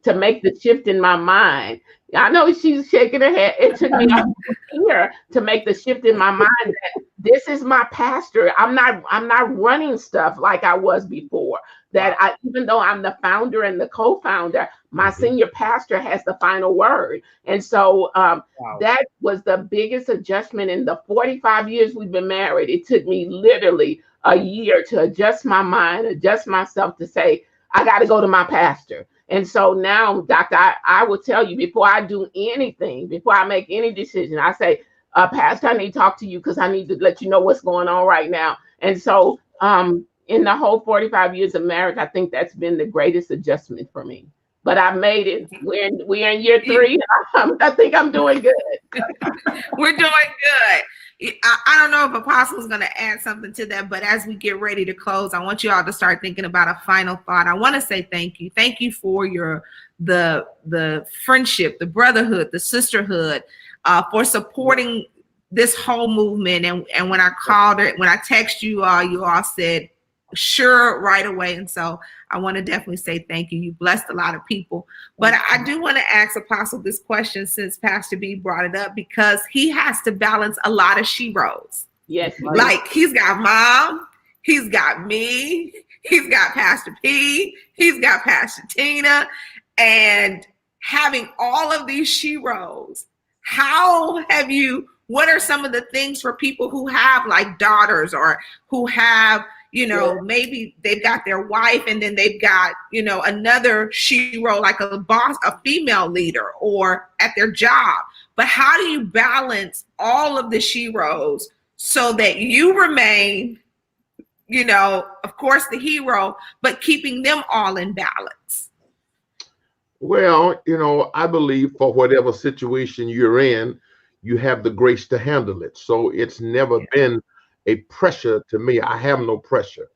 to make the shift in my mind. I know she's shaking her head. It took me almost a year to make the shift in my mind that this is my pastor. I'm not running stuff like I was before. That even though I'm the founder and the co-founder, my senior pastor has the final word. And so that was the biggest adjustment in the 45 years we've been married. It took me literally a year to adjust my mind, adjust myself to say, I got to go to my pastor. And so now, Doctor, I will tell you before I do anything, before I make any decision, I say, Pastor, I need to talk to you because I need to let you know what's going on right now. And so in the whole 45 years of marriage, I think that's been the greatest adjustment for me. But I made it. We're in year 3. I think I'm doing good. We're doing good. I don't know if Apostle is going to add something to that, but as we get ready to close, I want you all to start thinking about a final thought. I want to say thank you. Thank you for the friendship, the brotherhood, the sisterhood, for supporting this whole movement. And when I called it, when I texted you all said, sure, right away. And so I want to definitely say thank you. You blessed a lot of people. But I do want to ask Apostle this question since Pastor B brought it up, because he has to balance a lot of Sheroes. Yes. Like he's got mom, he's got me, he's got Pastor P, he's got Pastor Tina, and having all of these Sheroes. What are some of the things for people who have like daughters or who have, maybe they've got their wife and then they've got, another Shero, like a boss, a female leader, or at their job. But how do you balance all of the Sheroes so that you remain, of course, the hero, but keeping them all in balance? Well, I believe for whatever situation you're in, you have the grace to handle it. So it's never been a pressure to me. I have no pressure.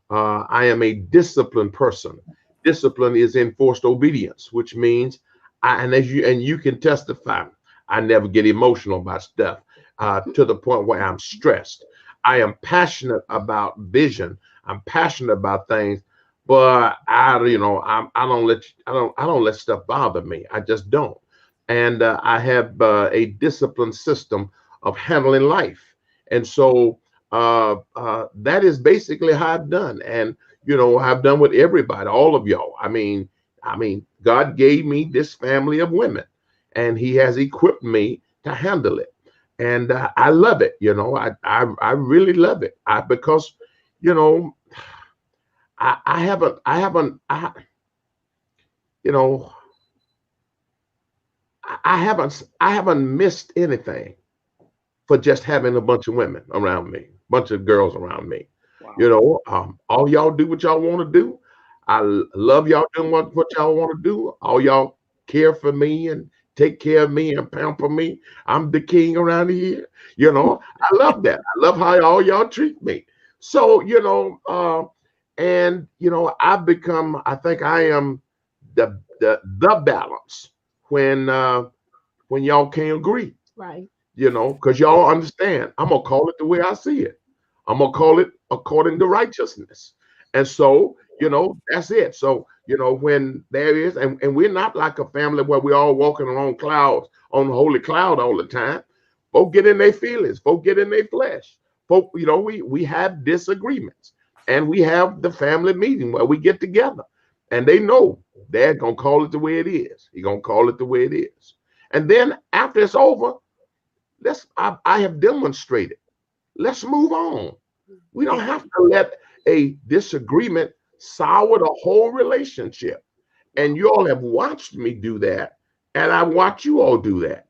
I am a disciplined person. Discipline is enforced obedience, which means you can testify, I never get emotional about stuff to the point where I'm stressed. I am passionate about vision. I'm passionate about things, but I don't let stuff bother me. I just don't. And I have a disciplined system of handling life. And so that is basically how I've done. And, I've done with everybody, all of y'all. I mean, God gave me this family of women and he has equipped me to handle it. And I love it. I really love it. Because, I haven't missed anything for just having a bunch of women around me, bunch of girls around me. Wow. All y'all do what y'all want to do. I love y'all doing what y'all want to do. All y'all care for me and take care of me and pamper me. I'm the king around here. I love that. I love how all y'all treat me. So, I've become, I think I am the balance when y'all can't agree. Right. Because y'all understand, I'm going to call it the way I see it. I'm going to call it according to righteousness. And so, that's it. So, when there is, and we're not like a family where we're all walking on clouds, on the holy cloud all the time. Folk get in their feelings. Folk get in their flesh. Folk, we have disagreements. And we have the family meeting where we get together. And they know Dad's going to call it the way it is. He's going to call it the way it is. And then after it's over, I have demonstrated. Let's move on. We don't have to let a disagreement sour the whole relationship. And you all have watched me do that. And I watch you all do that.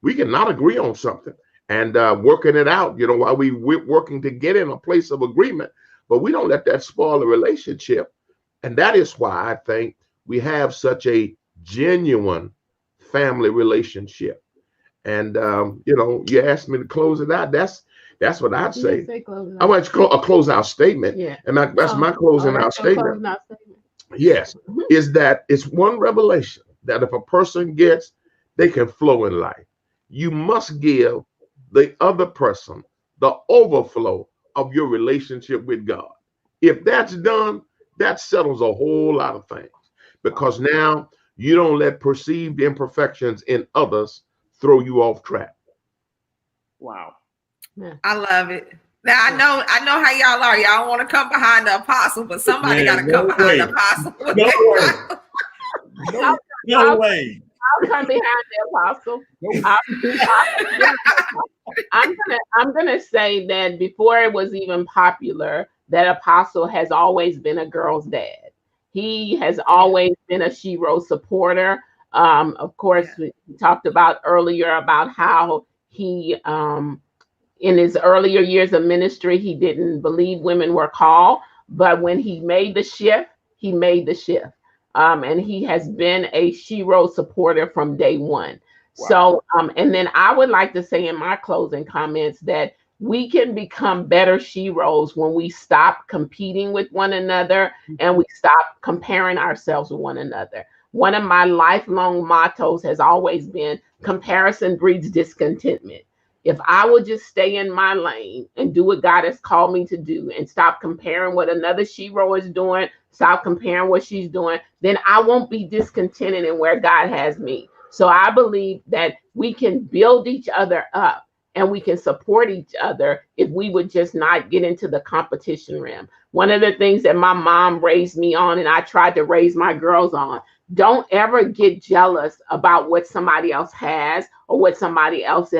We cannot agree on something and working it out, while we're working to get in a place of agreement. But we don't let that spoil the relationship. And that is why I think we have such a genuine family relationship. And, you asked me to close it out. That's what I'd say. I want a closeout statement. Yeah. And that's my closing out statement. Yes. Is that it's one revelation that if a person gets, they can flow in life. You must give the other person, the overflow of your relationship with God. If that's done, that settles a whole lot of things, because now you don't let perceived imperfections in others throw you off track. Wow. I love it. Now I know how y'all are. Y'all want to come behind the apostle, but somebody got to come behind the apostle. No way. I'll come behind the apostle. I'm gonna say that before it was even popular, that apostle has always been a girl's dad. He has always been a Sheroes supporter. Of course, we talked about earlier about how he, in his earlier years of ministry, he didn't believe women were called, but when he made the shift, he made the shift. And he has been a Sheroes supporter from day one. Wow. So, and then I would like to say in my closing comments that we can become better Sheroes when we stop competing with one another and we stop comparing ourselves with one another. One of my lifelong mottos has always been comparison breeds discontentment. If I will just stay in my lane and do what God has called me to do and stop comparing what another Shero is doing, stop comparing what she's doing, then I won't be discontented in where God has me. So I believe that we can build each other up and we can support each other if we would just not get into the competition realm. One of the things that my mom raised me on, and I tried to raise my girls on, don't ever get jealous about what somebody else has or what somebody else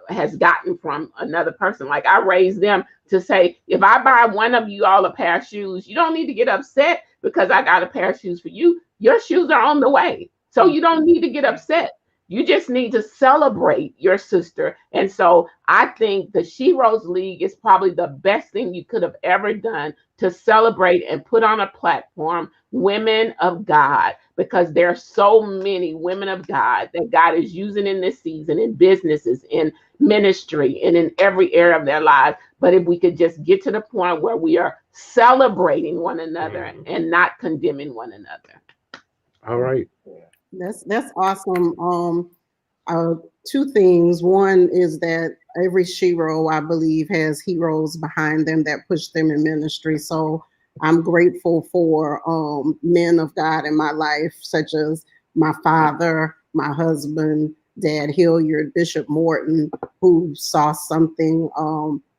has gotten from another person. Like I raised them to say, if I buy one of you all a pair of shoes, you don't need to get upset because I got a pair of shoes for you. Your shoes are on the way. So you don't need to get upset. You just need to celebrate your sister. And so I think the Sheroes League is probably the best thing you could have ever done to celebrate and put on a platform women of God, because there are so many women of God that God is using in this season, in businesses, in ministry, and in every area of their lives. But if we could just get to the point where we are celebrating one another and not condemning one another. All right. That's awesome. Two things. One is that every Shero, I believe, has heroes behind them that push them in ministry. So I'm grateful for men of God in my life, such as my father, my husband, Dad Hilliard, Bishop Morton, who saw something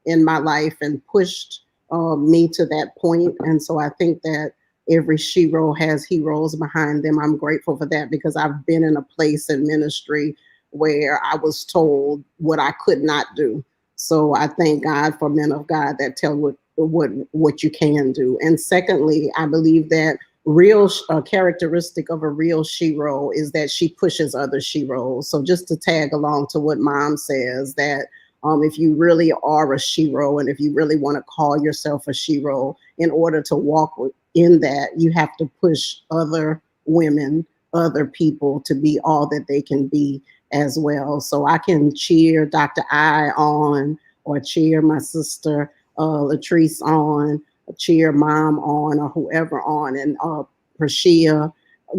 in my life and pushed me to that point. And so I think that every Shero has heroes behind them. I'm grateful for that because I've been in a place in ministry where I was told what I could not do. So I thank God for men of God that tell what you can do. And secondly, I believe that real characteristic of a real Shero is that she pushes other Sheroes. So just to tag along to what Mom says, that if you really are a Shero and if you really want to call yourself a Shero, in order to walk in that, you have to push other women, other people to be all that they can be as well. So I can cheer Dr. I on, or cheer my sister Latrice on, cheer Mom on, or whoever on, and Prashia,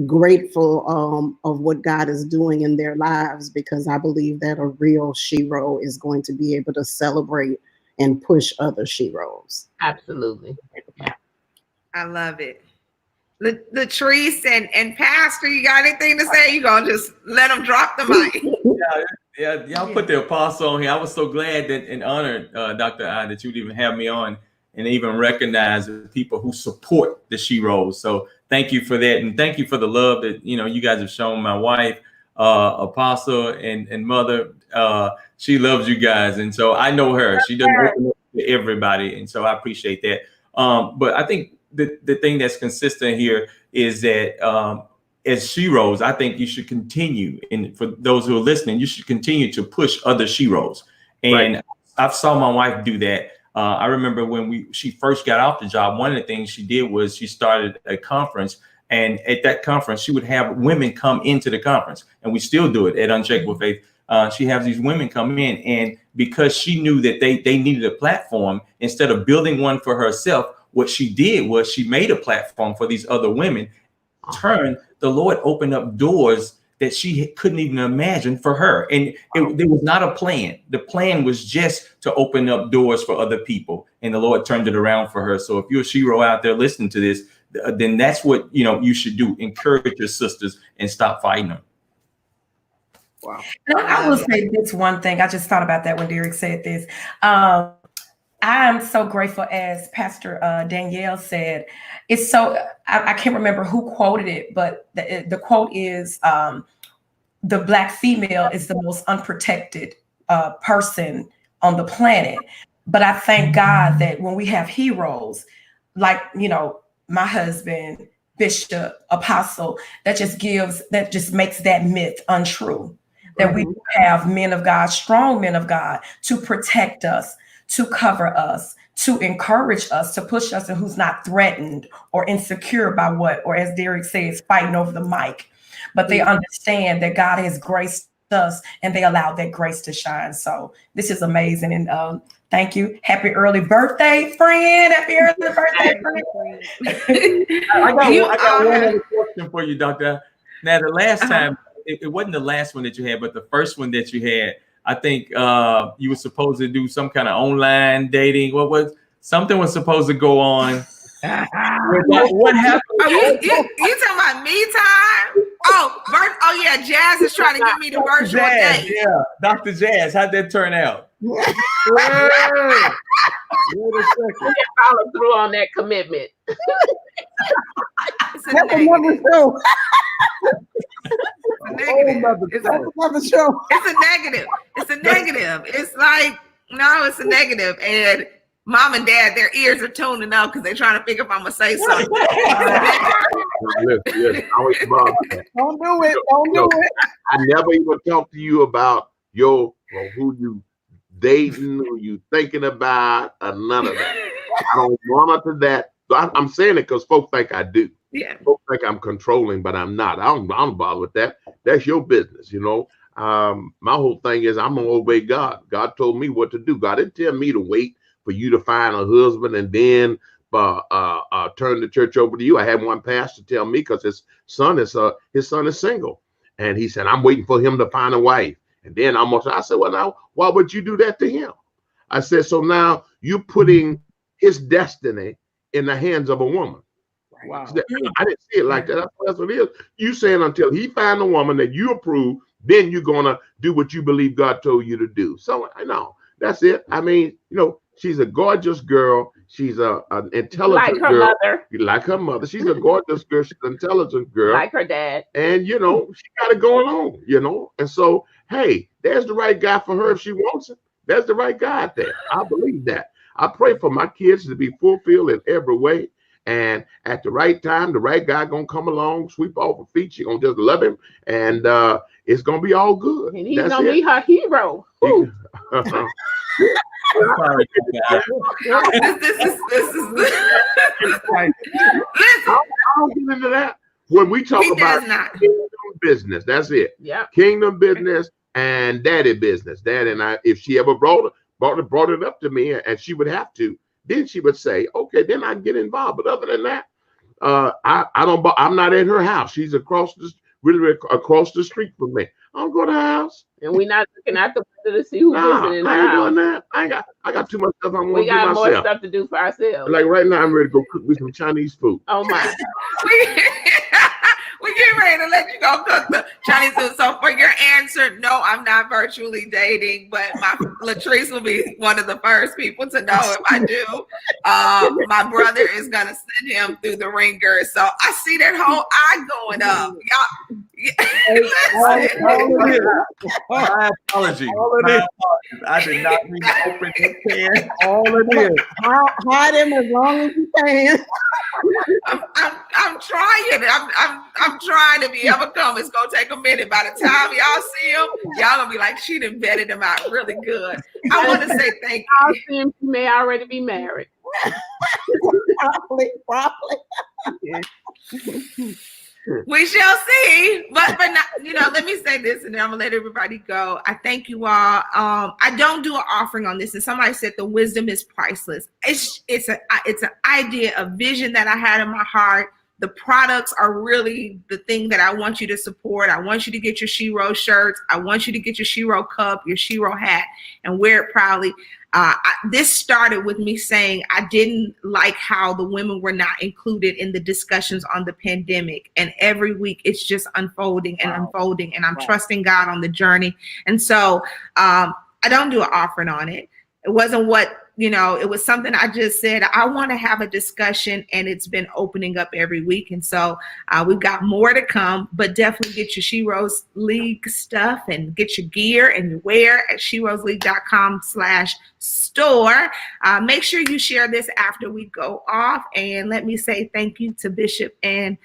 grateful of what God is doing in their lives, because I believe that a real Shero is going to be able to celebrate and push other Sheroes. Absolutely. Yeah. I love it. Latrice and Pastor, you got anything to say? You gonna just let them drop the mic? Yeah, y'all put the apostle on here. I was so glad that and honored, Dr. I, that you'd even have me on and even recognize the people who support the Sheroes. So thank you for that, and thank you for the love that you guys have shown my wife, Apostle and Mother. She loves you guys, and so I know her. She doesn't open up to everybody, and so I appreciate that. But I think the thing that's consistent here is that as Sheroes, I think you should continue, and for those who are listening, you should continue to push other Sheroes. And right. I've saw my wife do that. I remember when she first got off the job, one of the things she did was she started a conference, and at that conference, she would have women come into the conference, and we still do it at Unshakable Faith. She has these women come in, and because she knew that they needed a platform, instead of building one for herself, what she did was she made a platform for these other women. The Lord opened up doors that she couldn't even imagine for her. And there was not a plan. The plan was just to open up doors for other people. And the Lord turned it around for her. So if you're a Shero out there listening to this, then that's what you should do. Encourage your sisters and stop fighting them. Wow. I will say this one thing. I just thought about that when Derek said this. I am so grateful, as Pastor Danielle said. It's so, I can't remember who quoted it, but the quote is, the Black female is the most unprotected person on the planet. But I thank God that when we have heroes, like, my husband, Bishop, Apostle, that just makes that myth untrue. That we have men of God, strong men of God, to protect us, to cover us, to encourage us, to push us, and who's not threatened or insecure by or as Derek says, fighting over the mic. But they understand that God has graced us and they allow that grace to shine. So this is amazing. And thank you. Happy early birthday, friend. Happy early birthday, friend. I got one other question for you, Doctor. Now, the last time, it wasn't the last one that you had, but the first one that you had, I think you were supposed to do some kind of online dating. Something was supposed to go on. What happened? You talking about me time? Oh yeah, Jazz is trying to give me the virtual date. Yeah, Dr. Jazz, how'd that turn out? Wait a second. Follow through on that commitment. It's another show. It's a negative. It's like, no, it's a negative. And Mom and Dad, their ears are tuning up because they're trying to figure if I'm gonna say something. Yes, always about that. Don't do it. Don't do it. I never even talked to you about who you dating, who you thinking about, or none of that. I don't monitor that. So I'm saying it because folks think I do. Yeah. Folks think I'm controlling, but I'm not. I don't bother with that. That's your business, My whole thing is I'm gonna obey God. God told me what to do. God didn't tell me to wait for you to find a husband and then turn the church over to you. I had one pastor tell me, because his son is single, and he said, I'm waiting for him to find a wife. And then I said, well, now why would you do that to him? I said, so now you're putting his destiny in the hands of a woman. Wow. I didn't see it like that. That's what it is. You saying until he find a woman that you approve, then you're gonna do what you believe God told you to do. So I know that's it. I mean, she's a gorgeous girl. She's an intelligent girl. Like her mother. She's a gorgeous girl. She's an intelligent girl. Like her dad. And, she got it going on, And so, hey, there's the right guy for her if she wants it. There's the right guy out there. I believe that. I pray for my kids to be fulfilled in every way. And at the right time, the right guy going to come along, sweep off her feet. She's going to just love him. And it's going to be all good. And he's going to be her hero. Sorry, this is I don't get into that. When we talk about kingdom business, that's it. Yeah, kingdom business and daddy business. Dad and I, if she ever brought it up to me, and she would have to, then she would say, okay, then I can get involved. But other than that, I'm not at her house. She's across the street from me. I don't go to the house. And we're not looking at the window to see who's visiting the house. I ain't doing that. I got too much stuff I want to do myself. We got more stuff to do for ourselves. Like right now, I'm ready to go cook me some Chinese food. Oh my. We're getting ready to let you go cook the Chinese food. So for your answer, no, I'm not virtually dating, but Latrice will be one of the first people to know if I do. My brother is going to send him through the ringer. So I see that whole eye going up. My apology. I did not mean to open this can. All it is. Hide him as long as you can. I'm trying. I'm trying to be able to come. It's gonna take a minute. By the time y'all see him, y'all gonna be like, she done vetted him out really good. I want to say thank you. I'll see him. She may already be married. Probably. We shall see, but not, let me say this, and then I'm gonna let everybody go. I thank you all. I don't do an offering on this, and somebody said the wisdom is priceless. It's an idea, a vision that I had in my heart The products are really the thing that I want you to support. I want you to get your Sheroes shirts. I want you to get your Sheroes cup, your Sheroes hat, and wear it proudly. This started with me saying I didn't like how the women were not included in the discussions on the pandemic. And every week it's just unfolding and unfolding. And I'm trusting God on the journey. And so I don't do an offering on it. It wasn't what, it was something I just said, I want to have a discussion, and it's been opening up every week. And so we've got more to come, but definitely get your Sheroes League stuff and get your gear and your wear at SherosLeague.com/store. Make sure you share this after we go off. And let me say thank you to Bishop and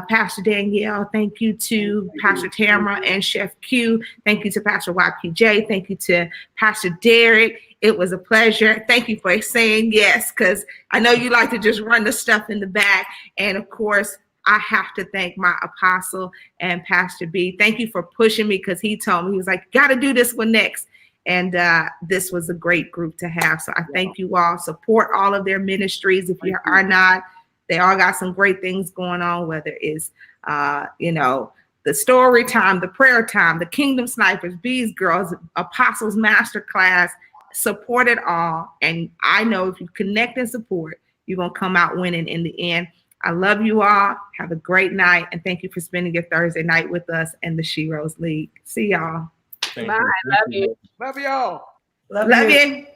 Pastor Danielle. Thank you to Pastor Tamara and Chef Q. Thank you to Pastor YPJ. Thank you to Pastor Derek. It was a pleasure. Thank you for saying yes, because I know you like to just run the stuff in the back. And of course, I have to thank my apostle and Pastor B. Thank you for pushing me, because he told me, he was like, got to do this one next. And this was a great group to have. So I thank you all. Support all of their ministries. If you are not, they all got some great things going on, whether it's, the story time, the prayer time, the Kingdom Snipers, Bees Girls, Apostles Masterclass. Support it all. And I know if you connect and support, you're going to come out winning in the end. I love you all. Have a great night. And thank you for spending your Thursday night with us and the Sheroes League. See y'all. Bye. Love you. Love y'all. Love you.